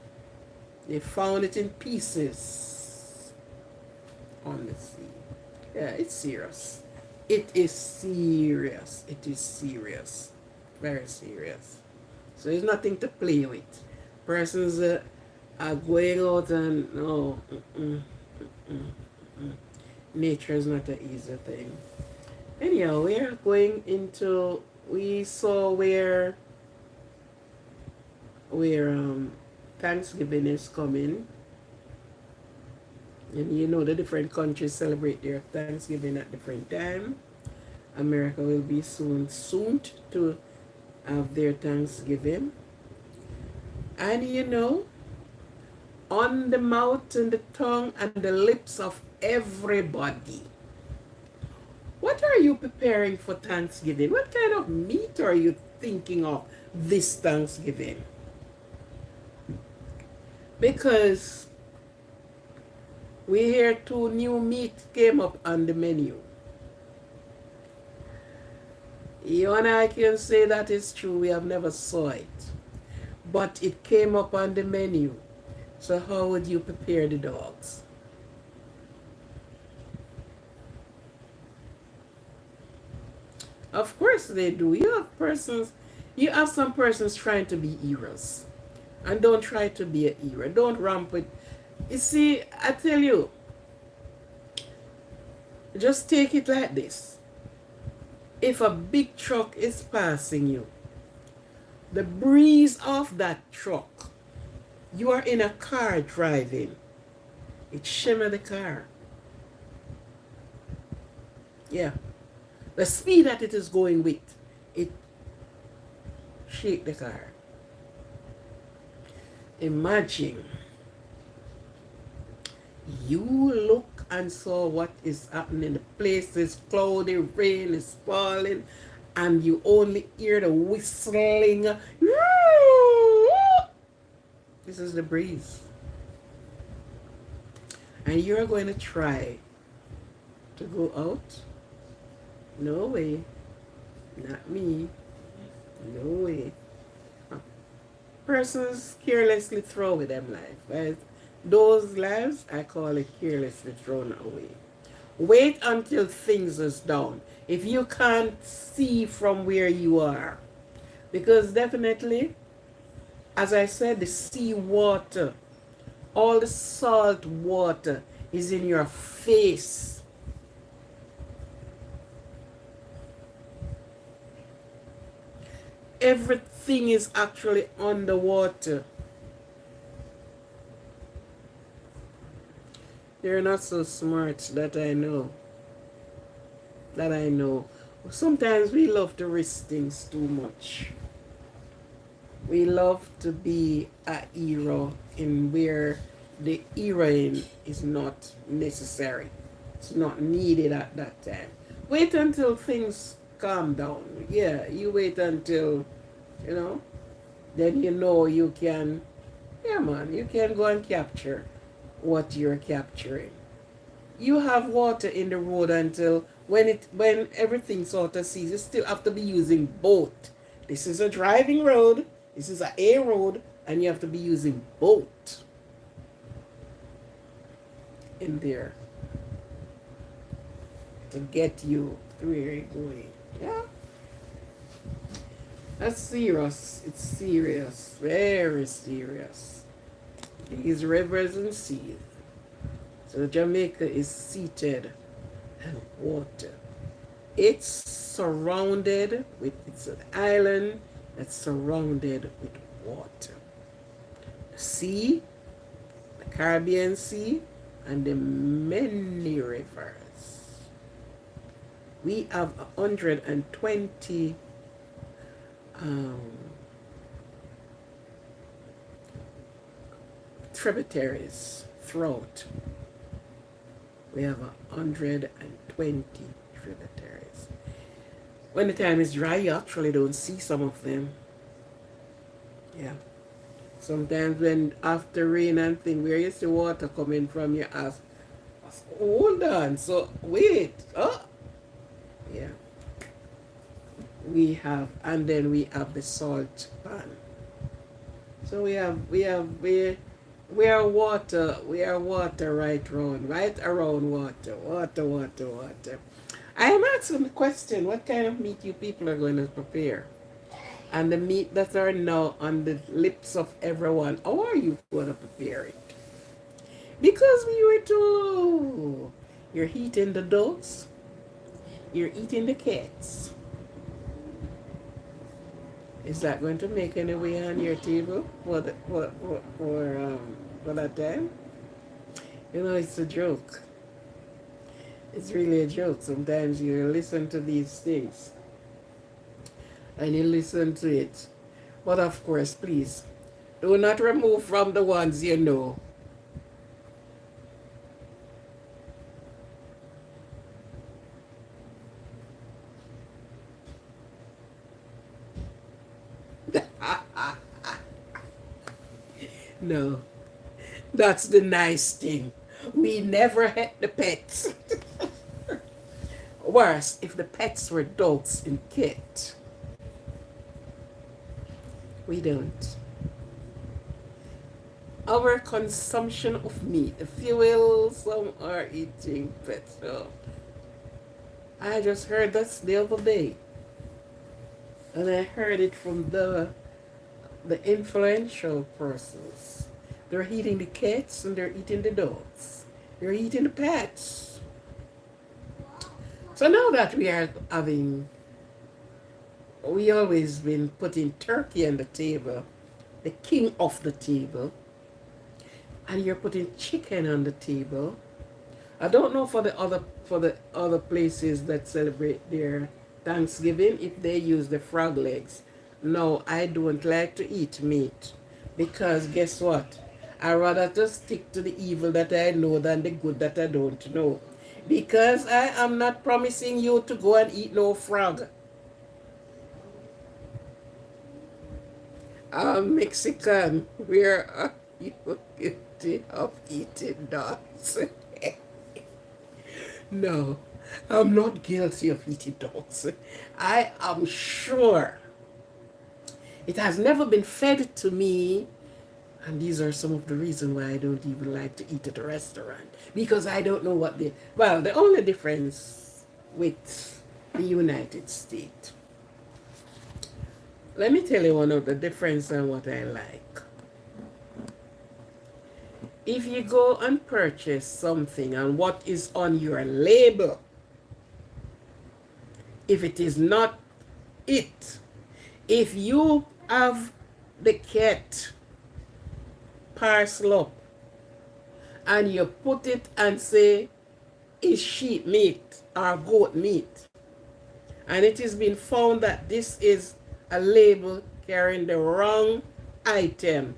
S1: They found it in pieces. on the sea. Yeah, it's serious. It is serious. It is serious. Very serious. So it's nothing to play with. Persons are going out and no, nature is not an easy thing. Anyhow, we are going into. We saw where Thanksgiving is coming, and you know the different countries celebrate their Thanksgiving at different time. America will be soon to have their Thanksgiving, and you know, on the mouth and the tongue and the lips of everybody. What are you preparing for Thanksgiving? What kind of meat are you thinking of this Thanksgiving? Because we hear 2 new meat came up on the menu. You and I can say that is true. We have never saw it. But it came up on the menu. So how would you prepare the dogs? Of course they do. You have some persons trying to be heroes. And don't try to be a hero. Don't ramp with. You see, I tell you, just take it like this. If a big truck is passing you, the breeze of that truck, you are in a car driving, it shimmer the car. Yeah. The speed that it is going with, it shake the car. Imagine you look and saw what is happening. The place is cloudy, rain is falling, and you only hear the whistling. This is the breeze. And you're going to try to go out? No way. Not me. No way. Persons carelessly throw away them life. Right? Those lives, I call it carelessly thrown away. Wait until things is down. If you can't see from where you are. Because definitely, as I said, the sea water, all the salt water is in your face. Everything is actually underwater. They're not so smart, that I know. That I know. Sometimes we love to risk things too much. We love to be a hero in where the heroine is not necessary. It's not needed at that time. Wait until things calm down. Yeah, you wait until, then you can, yeah man, you can go and capture what you're capturing. You have water in the road until when everything sort of ceases. You still have to be using boat. This is a driving road. This is a road, and you have to be using boat in there to get you to where you're going. Yeah. That's serious. It's serious. Very serious. These rivers and seas. So Jamaica is seated in water. It's surrounded with, it's an island that's surrounded with water. The sea, the Caribbean Sea, and the many rivers. We have 120 tributaries throughout. We have 120 tributaries. When the time is dry, you actually don't see some of them. Yeah. Sometimes when after rain and thing, where you see water coming from, you ask, hold on, so wait, oh. Yeah. And then we have the salt pan. So we We are water right around water, water. I am asking the question, what kind of meat you people are going to prepare? And the meat that are now on the lips of everyone, how are you going to prepare it? Because we were told, you're eating the dogs, you're eating the cats. Is that going to make any way on your table for that time? You know, it's a joke. It's really a joke. Sometimes you listen to these things and you listen to it. But of course, please, do not remove from the ones you know. No, that's the nice thing. We never hit the pets. Worse, if the pets were dogs and cats. We don't. Our consumption of meat, the fuel, some are eating petrol. I just heard that the other day. And I heard it from the influential persons. They're eating the cats and they're eating the dogs. They're eating the pets. So now that we always been putting turkey on the table, the king of the table, and you're putting chicken on the table. I don't know for the other places that celebrate their Thanksgiving if they use the frog legs. No, I don't like to eat meat because guess what? I rather just stick to the evil that I know than the good that I don't know. Because I am not promising you to go and eat no frog. I'm Mexican. Where are you guilty of eating dogs? No, I'm not guilty of eating dogs. I am sure it has never been fed to me. And these are some of the reasons why I don't even like to eat at a restaurant. Because I don't know the only difference with the United States. Let me tell you one of the difference and what I like. If you go and purchase something and what is on your label, if it is not it, if you have the cat parcel up and you put it and say it's sheep meat or goat meat, and it has been found that this is a label carrying the wrong item,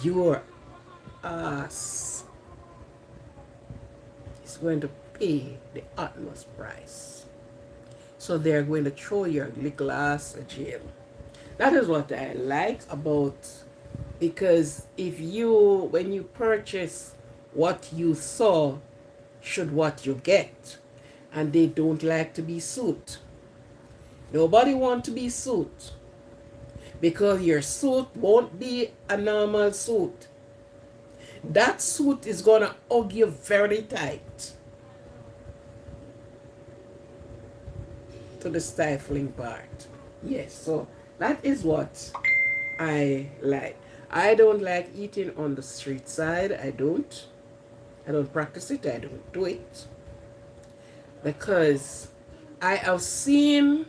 S1: your ass is going to pay the utmost price. So they're going to throw your little ass in jail. That is what I like about, because when you purchase what you saw, should what you get, and they don't like to be sued. Nobody want to be sued because your suit won't be a normal suit. That suit is gonna hug you very tight to the stifling part. Yes, so that is what I like. I don't like eating on the street side. I don't practice it. I don't do it. Because I have seen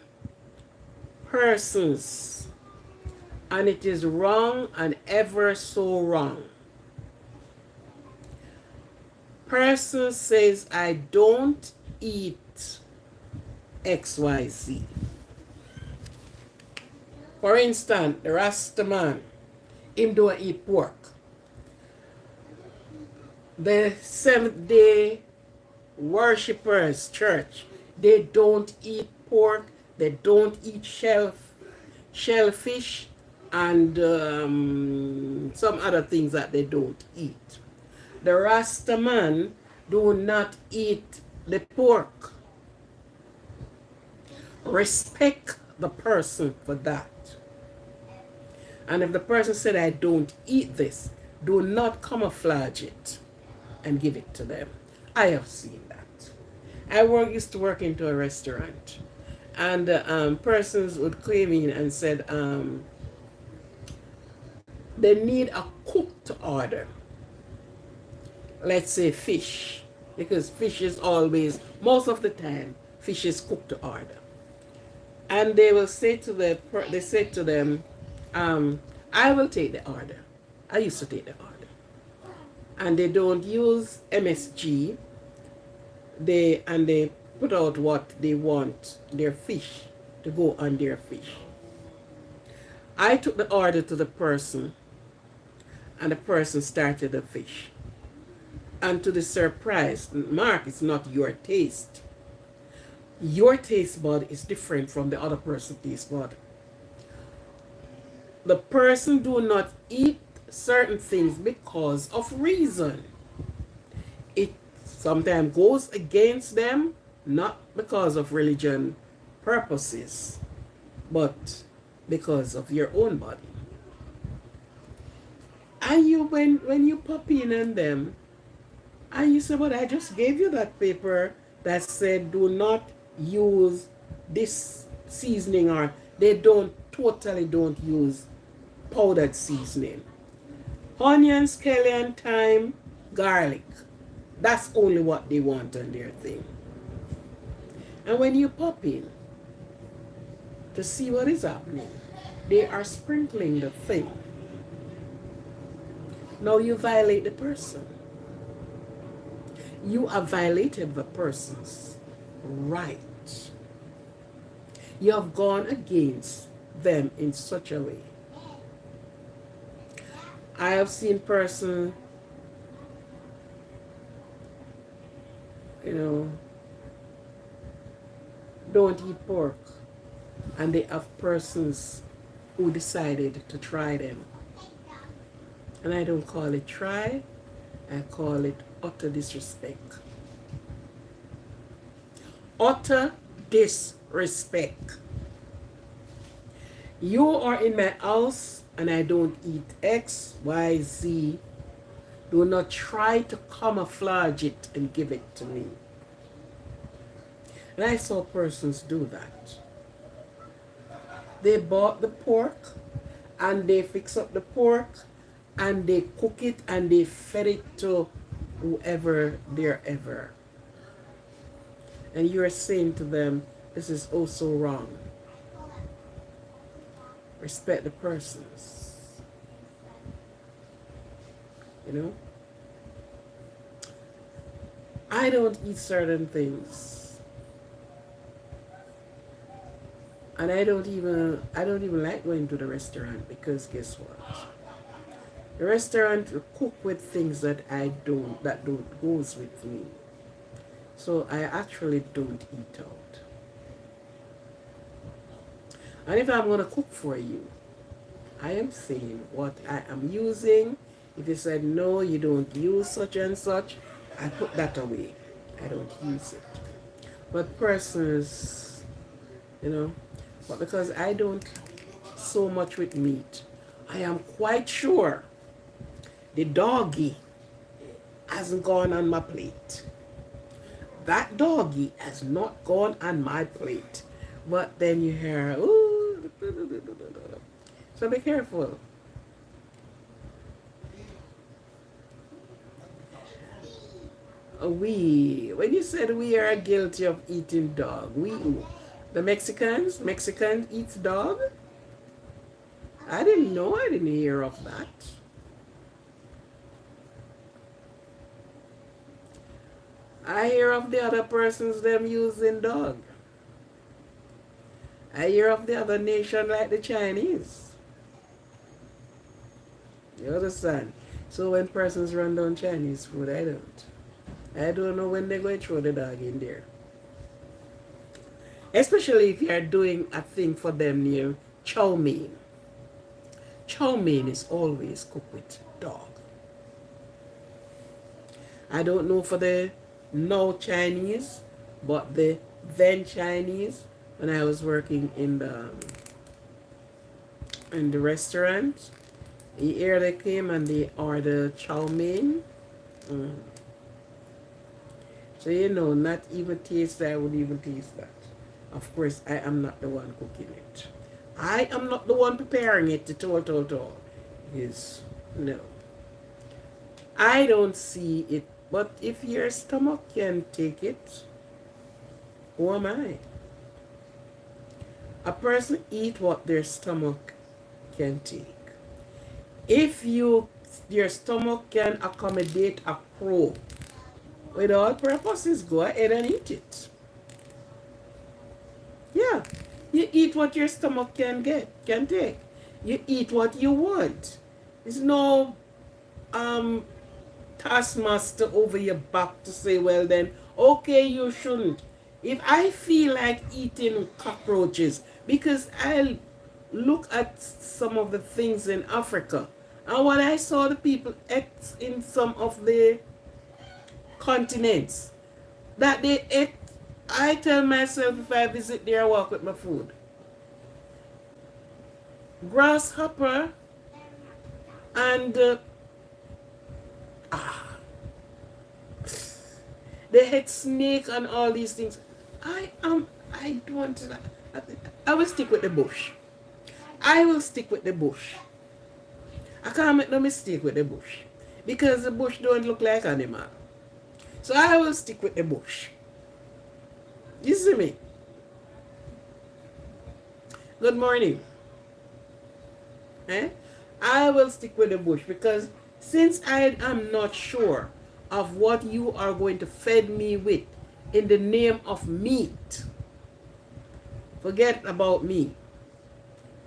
S1: persons, and it is wrong and ever so wrong. Person says, I don't eat XYZ. For instance, the Rasta man, him don't eat pork. The Seventh-day worshippers church, they don't eat pork, they don't eat shellfish, and some other things that they don't eat. The Rasta man do not eat the pork. Respect the person for that. And if the person said, I don't eat this, do not camouflage it and give it to them. I have seen that. Used to work into a restaurant, and persons would come in and said they need a cooked order. Let's say fish, because fish is always, most of the time, fish is cooked to order. And they will say to they say to them, I will take the order. I used to take the order. And they don't use MSG. They put out what they want, their fish, to go on their fish. I took the order to the person, and the person started the fish. And to the surprise, Mark, it's not your taste. Your taste bud is different from the other person's taste bud. The person do not eat certain things because of reason. It sometimes goes against them, not because of religion purposes, but because of your own body. And you, when you pop in on them, and you say, but I just gave you that paper that said do not use this seasoning, or they totally don't use powdered seasoning. Onions, scallion, thyme, garlic. That's only what they want on their thing. And when you pop in to see what is happening, they are sprinkling the thing. Now you violate the person. You have violated the person's right. You have gone against them in such a way. I have seen person, don't eat pork, and they have persons who decided to try them. And I don't call it try, I call it utter disrespect. Utter disrespect. You are in my house and I don't eat X, Y, Z. Do not try to camouflage it and give it to me. And I saw persons do that. They bought the pork and they fix up the pork and they cook it and they fed it to whoever they're ever. And you're saying to them, this is also wrong. Respect the persons. I don't eat certain things. And I don't even like going to the restaurant, because guess what? The restaurant will cook with things that don't goes with me. So I actually don't eat out. And if I'm gonna cook for you, I am saying what I am using. If you said no, you don't use such and such, I put that away. I don't use it. But persons, but because I don't so much with meat, I am quite sure the doggy hasn't gone on my plate. That doggy has not gone on my plate. But then you hear, ooh, so be careful. When you said we are guilty of eating dog, the Mexicans eats dog? I didn't know, I didn't hear of that. I hear of the other persons them using dog. I hear of the other nation like the Chinese. You understand? So when persons run down Chinese food, I don't know when they're going to throw the dog in there. Especially if you're doing a thing for them near chow mein. Chow mein is always cooked with dog. I don't know for the now Chinese, but the then Chinese, when I was working in the restaurant, Here they came and they ordered chow mein. Mm. So you know, not even taste that, I would even taste that. Of course, I am not the one cooking it. I am not the one preparing it at all. Yes, no. I don't see it, but if your stomach can take it, who am I? A person eat what their stomach can take. If your stomach can accommodate a crow with all purposes, go ahead and eat it. Yeah. You eat what your stomach can take. You eat what you want. There's no um taskmaster over your back to say, well then, okay, you shouldn't. If I feel like eating cockroaches, because I look at some of the things in Africa, and what I saw the people ate in some of the continents, that they ate, I tell myself if I visit there, I walk with my food. Grasshopper and ah, they had snake and all these things. I don't want to. I will stick with the bush. I will stick with the bush. I can't make no mistake with the bush. Because the bush don't look like animal. So I will stick with the bush. You see me? Good morning. Eh? I will stick with the bush because since I am not sure of what you are going to feed me with in the name of meat, forget about me.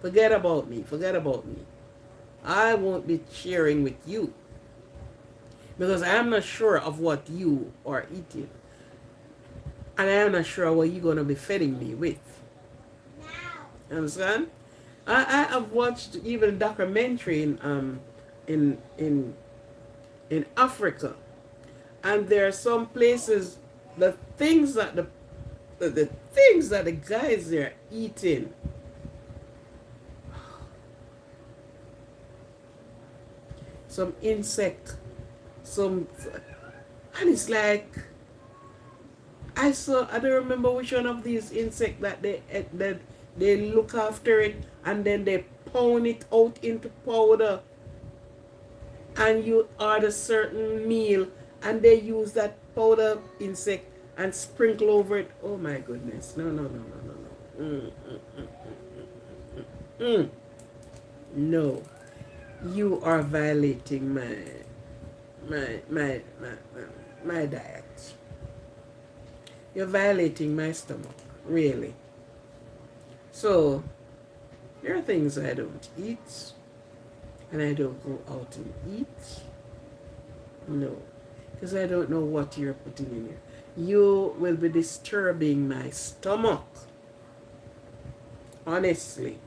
S1: Forget about me. Forget about me. I won't be sharing with you because I am not sure of what you are eating. And I am not sure what you're going to be feeding me with. Understand? I have watched even a documentary in in in Africa, and there are some places the things that the things that the guys there are eating. Some insect, some, and it's like I don't remember which one of these insects that they look after it and then they pound it out into powder and you order certain meal and they use that powder insect and sprinkle over it. Oh my goodness. No, no, no, no, no, no. No. You are violating my, my, my, my diet. You're violating my stomach, really. So, there are things I don't eat, and I don't go out and eat. No, because I don't know what you're putting in here. You will be disturbing my stomach. Honestly,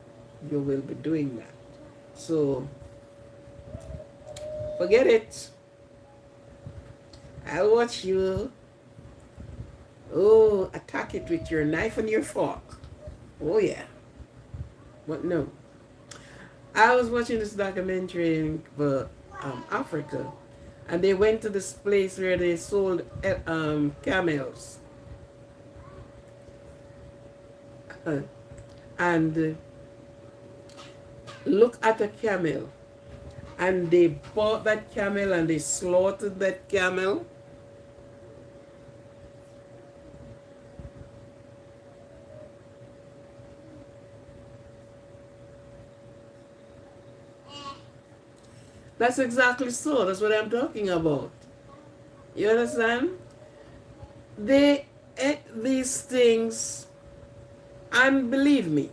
S1: you will be doing that. So, forget it. I'll watch you. Oh, attack it with your knife and your fork. Oh, yeah. But no. I was watching this documentary in Africa, and they went to this place where they sold camels. And look at a camel. And they bought that camel and they slaughtered that camel. That's exactly so. That's what I'm talking about. You understand? They ate these things, and believe me,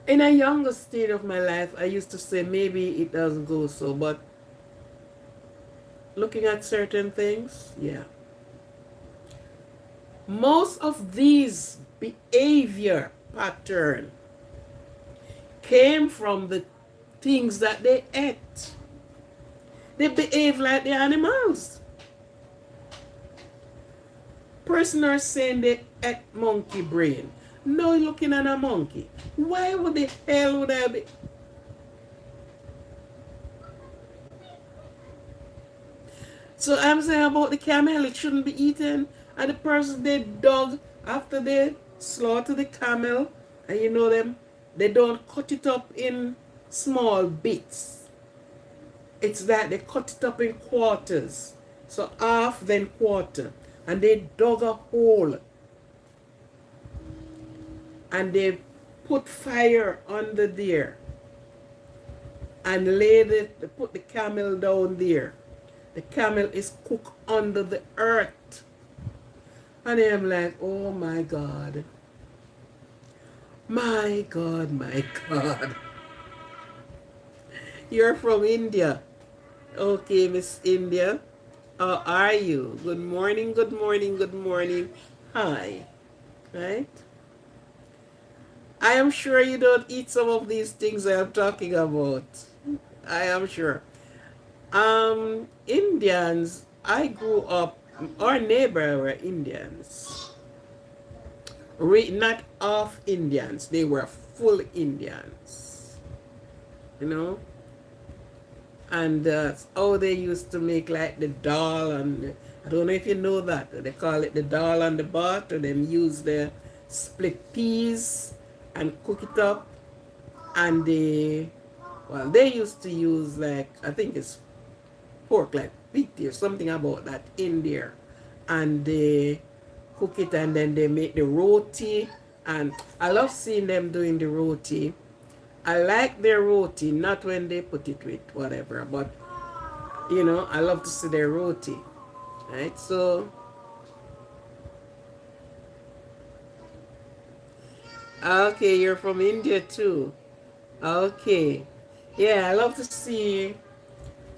S1: in a younger state of my life, I used to say maybe it doesn't go so, but looking at certain things, yeah. Most of these behavior pattern came from the things that they ate. They behave like the animals. Person are saying they ate monkey brain. No looking at a monkey. Why would the hell would I be? So I'm saying about the camel, it shouldn't be eaten. And the person they dug after they slaughter the camel, and you know them, they don't cut it up in small bits. It's that they cut it up in quarters. So half, then quarter. And they dug a hole. And they put fire under there. And put the camel down there. The camel is cooked under the earth. And I'm like, oh my God. My God, my God. You're from India. Okay, Miss India. How are you? Good morning, good morning, good morning. Hi. Right? I am sure you don't eat some of these things I'm talking about. I am sure. Indians, I grew up, our neighbor were Indians. Not half Indians, they were full Indians. You know? And how they used to make like the dal and I don't know if you know that. They call it the dal and the bath, or them use the split peas and cook it up. And they used to use like, I think it's pork, like pig or something about that in there. And they cook it and then they make the roti. And I love seeing them doing the roti. I like their roti, not when they put it with whatever, but you know, I love to see their roti. Right? So okay, you're from India too. Okay. Yeah, I love to see.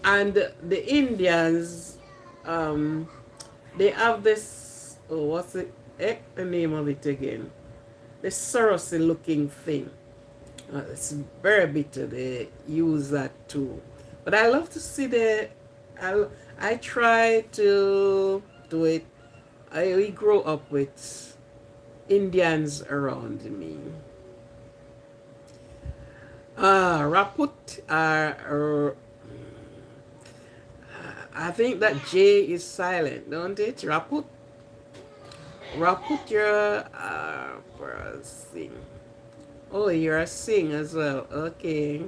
S1: And the Indians, they have this, oh, what's the name of it again? The sorosy looking thing. It's very bitter. They use that too. But I love to see I try to do it. We grow up with Indians around me. Raput are, I think that J is silent, don't it? Raput? Raput, you're, for a sing. Oh, you're a sing as well. Okay.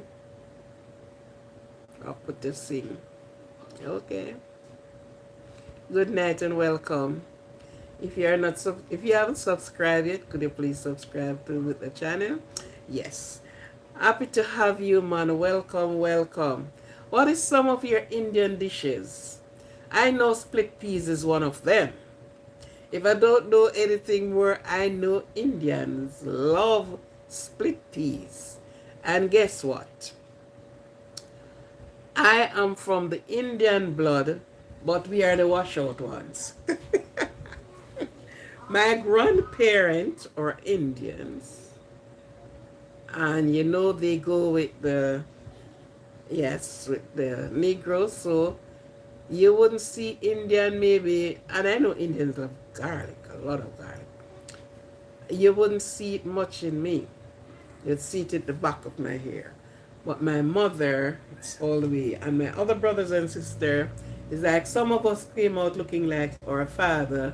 S1: Raput to sing. Okay. Good night and welcome. If you haven't subscribed yet, could you please subscribe to the channel? Yes. Happy to have you, man. Welcome, welcome. What is some of your Indian dishes? I know split peas is one of them. If I don't know anything more, I know Indians love split peas. And guess what? I am from the Indian blood, but we are the washout ones. My grandparents are Indians. And you know they go with the, yes, with the Negroes. So you wouldn't see Indian maybe, and I know Indians love garlic, a lot of garlic. You wouldn't see it much in me. You'd see it at the back of my hair. But my mother, it's all the way. And my other brothers and sister, is like some of us came out looking like our father,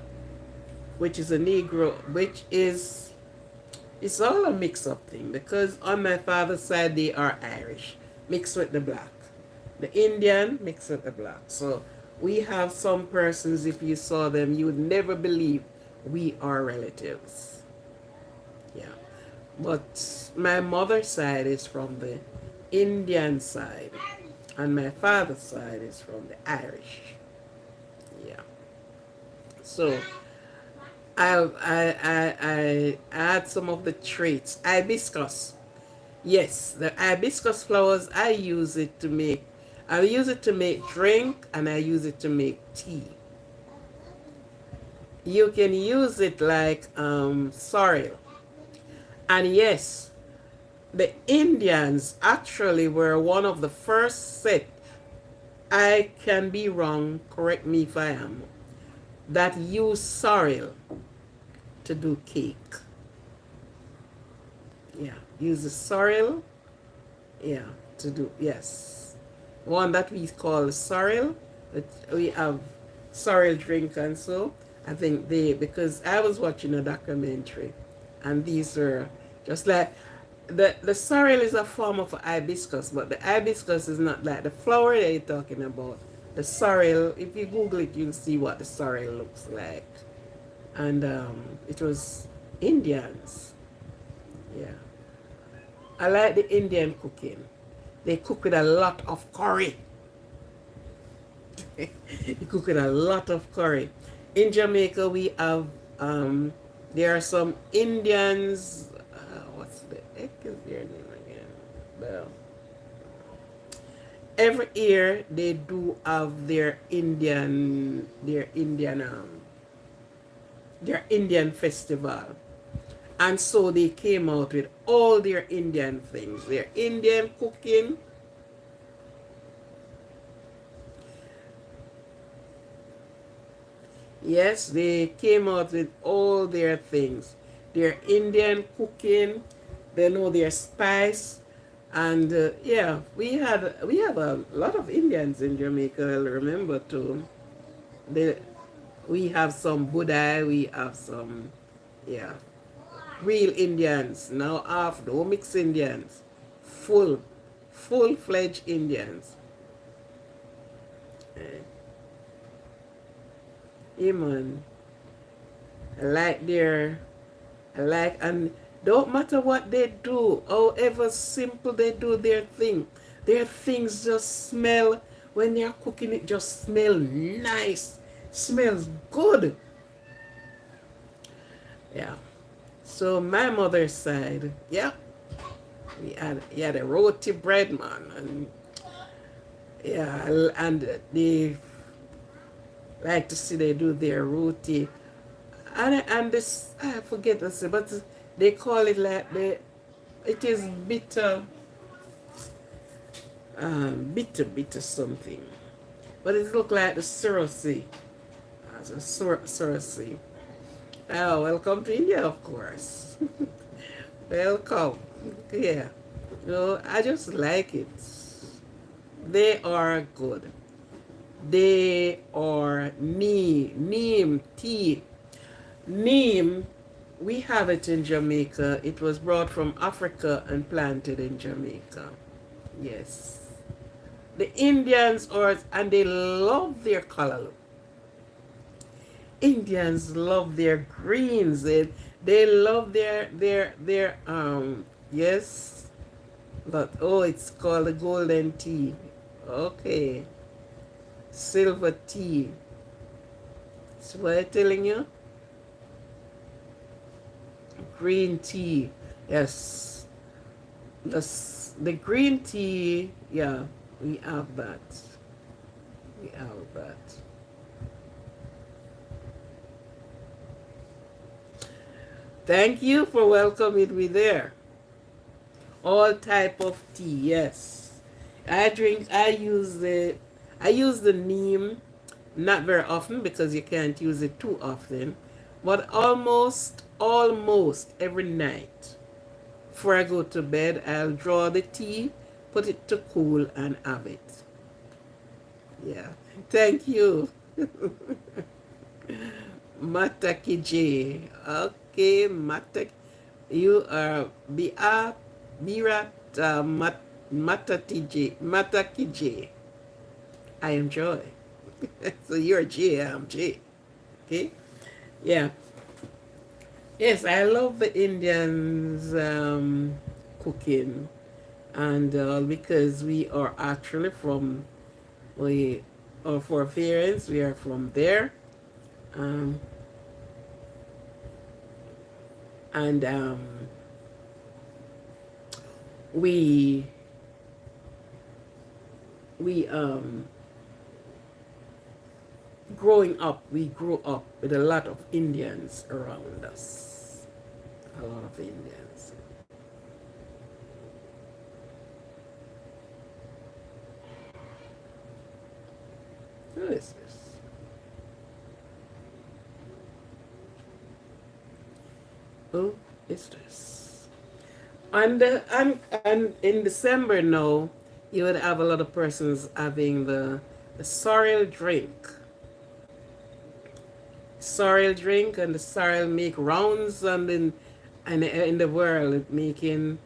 S1: which is a Negro, which is, it's all a mix-up thing. Because on my father's side, they are Irish, mixed with the black. The Indian mixed with the black. So we have some persons, if you saw them, you would never believe we are relatives. Yeah. But my mother's side is from the Indian side. And my father's side is from the Irish. Yeah. So I had some of the traits. Hibiscus. Yes, the hibiscus flowers, I use it to make drink, and I use it to make tea. You can use it like sorrel. And yes, the Indians actually were one of the first set, I can be wrong, correct me if I am, that used sorrel to do cake. Yeah, use the sorrel, yeah, to do, yes. One that we call sorrel, But we have sorrel drink and so. I think because I was watching a documentary, and these are just like the sorrel is a form of hibiscus, but the hibiscus is not like the flower that you're talking about. The sorrel, if you Google it, you'll see what the sorrel looks like. And it was Indians. Yeah. I like the Indian cooking. They cook with a lot of curry. They cook with a lot of curry. In Jamaica, we have, there are some Indians, what's the heck is their name again? Well, every year they do have their Indian festival. And so they came out with all their Indian things, their Indian cooking. Yes, they came out with all their things. Their Indian cooking, they know their spice. And yeah, we have a lot of Indians in Jamaica, I'll remember too. They, we have some Buddha, we have some, yeah, real Indians. Now half, no mixed Indians. Full-fledged Indians. Eh, yeah, man. And don't matter what they do, however simple they do their things just smell, when they're cooking it just smell nice, smells good. Yeah. So my mother's side, yeah, we had a roti bread, man, and yeah, and they like to see they do their roti, and this I forget to say, but they call it like it is bitter, bitter something, but it look like the surasi, as a surasi. Oh, welcome to India, of course. Welcome. Yeah. No, I just like it. They are good. They are neem tea. Neem, we have it in Jamaica. It was brought from Africa and planted in Jamaica. Yes. The Indians are, and they love their color. Indians love their greens. They love their yes. But oh, it's called the golden tea. Okay. Silver tea. That's what I'm telling you. Green tea. Yes. The green tea, yeah, we have that. We have that. Thank you for welcoming me there. All type of tea, yes. I use the neem, not very often because you can't use it too often, but almost every night. Before I go to bed, I'll draw the tea, put it to cool, and have it. Yeah. Thank you. Matakije. Okay, Matak. You are Birat Matakije. I am Joy. So you're J, I'm J. Okay? Yeah. Yes, I love the Indians cooking, and because we are actually our forefathers, we are from there, um, and we growing up, we grew up with a lot of Indians around us. A lot of Indians. Who is this? Who is this? And in December now, you would have a lot of persons having the the sorrel drink. Sorrel drink, and the sorrel make rounds and in the world, making.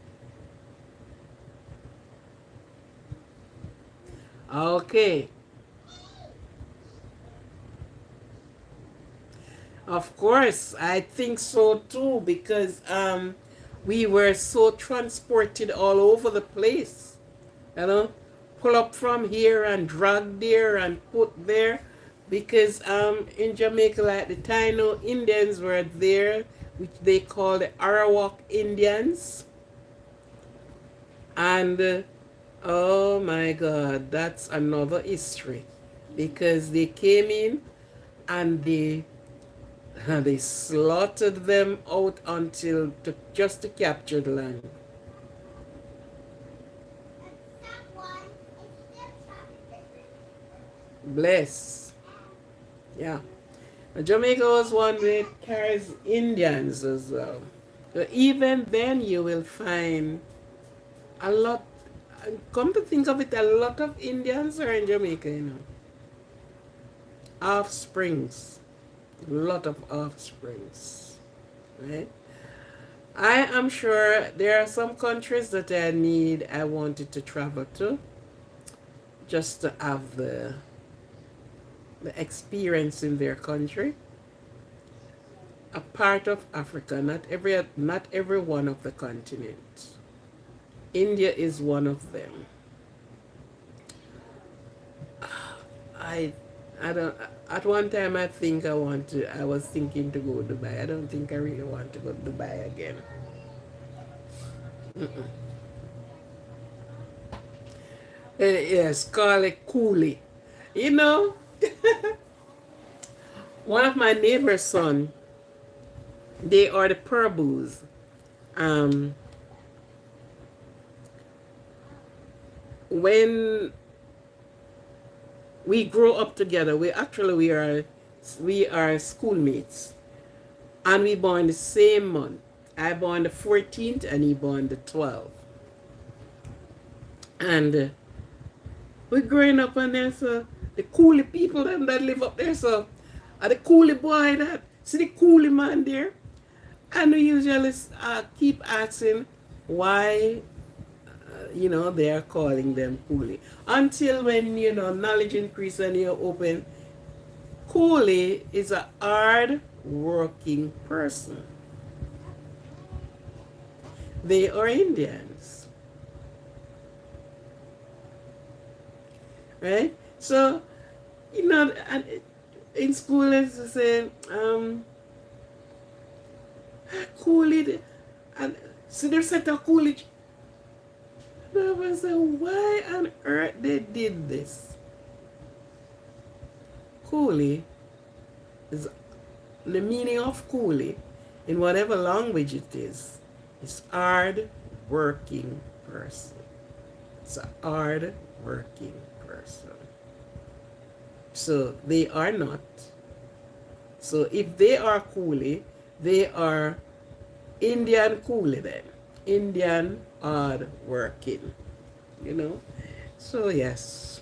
S1: Okay. Of course, I think so too, because we were so transported all over the place. You know, pull up from here and drag there and put there, because in Jamaica, like the Taino Indians were there, which they call the Arawak Indians, and oh my God, that's another history, because they came in and they slaughtered them out until just to capture the land. Bless. Yeah. Jamaica was one that carries Indians as well. So even then you will find a lot, come to think of it, a lot of Indians are in Jamaica, you know. Offsprings. A lot of offsprings. Right? I am sure there are some countries that I wanted to travel to, just to have the experience in their country. A part of Africa, not every one of the continents. India is one of them. I I don't. At one time, I was thinking to go to Dubai. I don't think I really want to go to Dubai again. Yes, call it coolie. You know, one of my neighbor's son, they are the Purbus. Um, when we grow up together, we are schoolmates, and we born the same month. I born the 14th, and he born the 12th. And we growing up, and there's the coolie people them that live up there. So, the coolie boy that see the coolie man there, and we usually keep asking why they are calling them coolie. Until when, knowledge increase and you open, coolie is a hard working person. They are Indians. Right? So, and in school it's the same, coolie, and so they said a coolie. I was like, why on earth they did this? Coolie is the meaning of coolie in whatever language it is hard working person. It's a hard working person. So they are not. So if they are coolie, they are Indian coolie then. Indian hard working, So yes.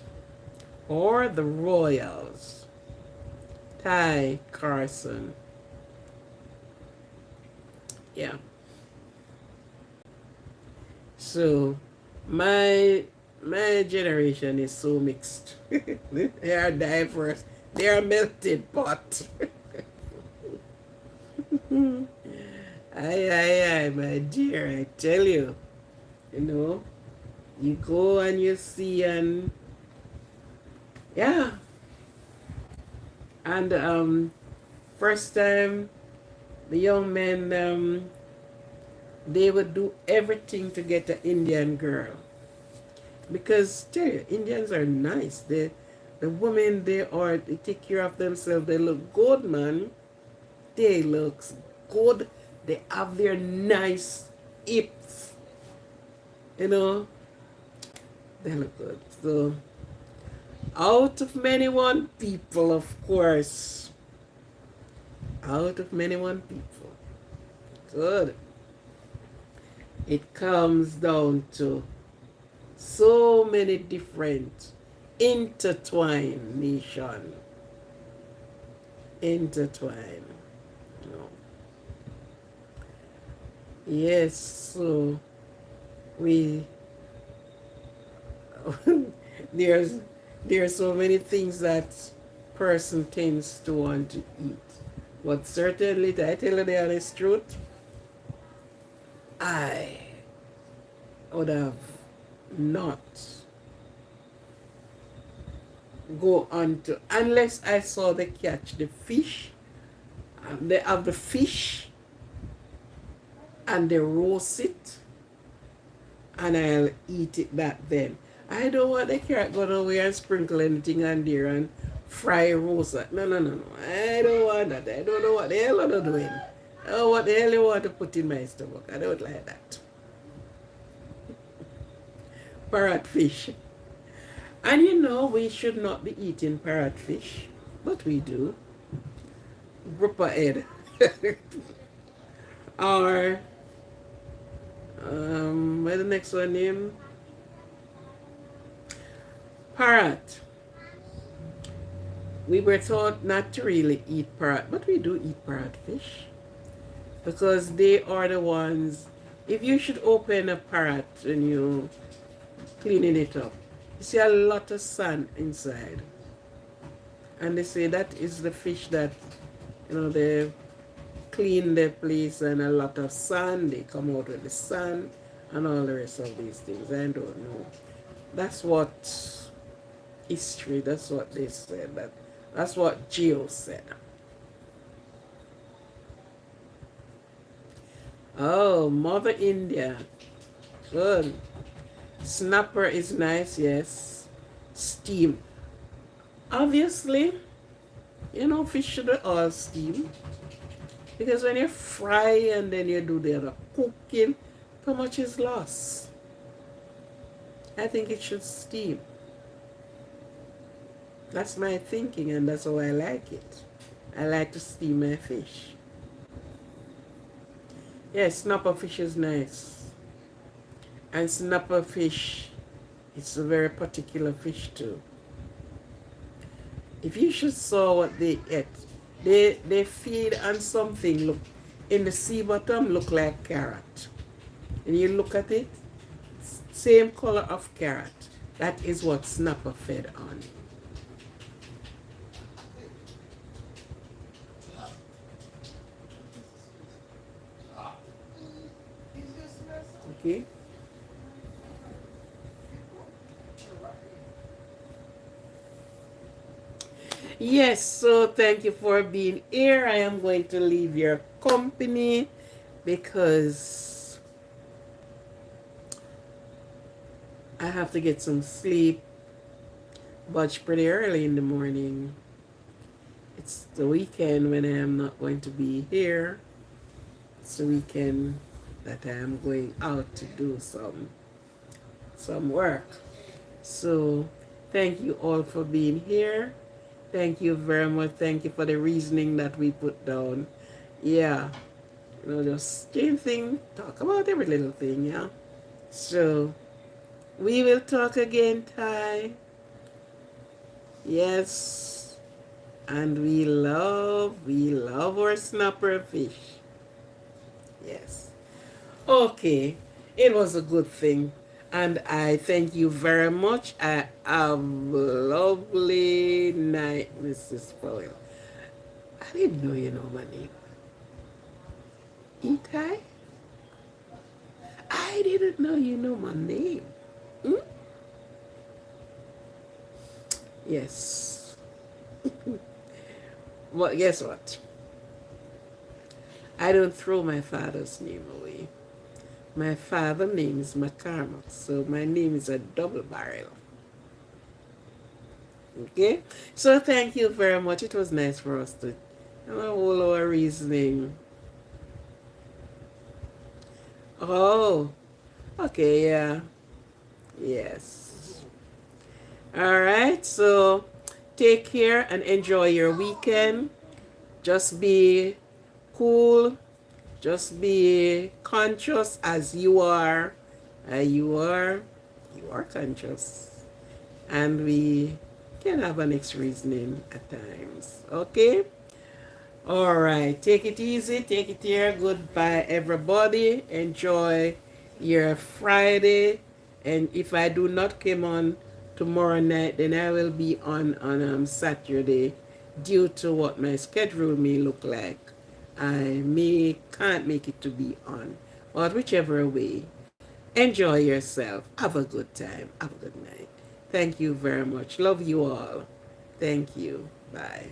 S1: Or the Royals. Ty Carson. Yeah. So my generation is so mixed. They are diverse. They are melted pot. Aye, my dear, I tell you, you go and you see, and yeah, and first time the young men, they would do everything to get an Indian girl, because tell you, Indians are nice. The women, they take care of themselves. They look good, man. They look good. They have their nice hips. They look good. So, out of many one people, of course. Out of many one people. Good. It comes down to so many different Intertwine nation. Intertwine. No. Yes, so we there's there's so many things that person tends to want to eat. But certainly, I tell you the honest truth, I would have not go on to unless I saw they catch the fish. They have the fish and they roast it, and I'll eat it back then. I don't want the carrot go away and sprinkle anything on there and fry roast it. No, no, no, no. I don't want that. I don't know what the hell I'm doing. Oh, what the hell you want to put in my stomach? I don't like that. Parrotfish. And you know, we should not be eating parrotfish, but we do. Rupper head. Or, what's the next one name? Parrot. We were taught not to really eat parrot, but we do eat parrotfish. Because they are the ones, if you should open a parrot and you cleaning it up, you see a lot of sand inside. And they say that is the fish that, they clean the place and a lot of sand, they come out with the sand and all the rest of these things. I don't know. That's what history, that's what they said. That's what Geo said. Oh, Mother India. Good. Snapper is nice, yes. Steam. Obviously, fish should all steam. Because when you fry and then you do the other cooking, how much is lost? I think it should steam. That's my thinking, and that's how I like it. I like to steam my fish. Yes, snapper fish is nice. And snapper fish, it's a very particular fish too. If you should saw what they eat, they feed on something look in the sea bottom look like carrot. And you look at it, same color of carrot. That is what snapper fed on. Okay. Yes, so thank you for being here. I am going to leave your company because I have to get some sleep. But it's pretty early in the morning. It's the weekend when I am not going to be here. It's the weekend that I am going out to do some work. So thank you all for being here. Thank you very much. Thank you for the reasoning that we put down. Yeah. Just same thing. Talk about every little thing, yeah. So we will talk again, Ty. Yes. And we love our snapper fish. Yes. Okay. It was a good thing. And I thank you very much. I have a lovely night, Mrs. Powell. I didn't know you know my name. Itai? I didn't know you know my name. Hmm? Yes. Well, guess what? I don't throw my father's name away. My father's name is McCormack, so my name is a double barrel. Okay? So thank you very much. It was nice for us to have a whole lot of reasoning. Oh, okay, yeah. Yes. All right, so take care and enjoy your weekend. Just be cool. Just be conscious as you are. You are conscious. and we can have an next reasoning at times. Okay? All right. Take it easy. Take it here. Goodbye, everybody. Enjoy your Friday. And if I do not come on tomorrow night, then I will be on Saturday due to what my schedule may look like. I can't make it to be on. But whichever way, enjoy yourself. Have a good time. Have a good night. Thank you very much. Love you all. Thank you. Bye.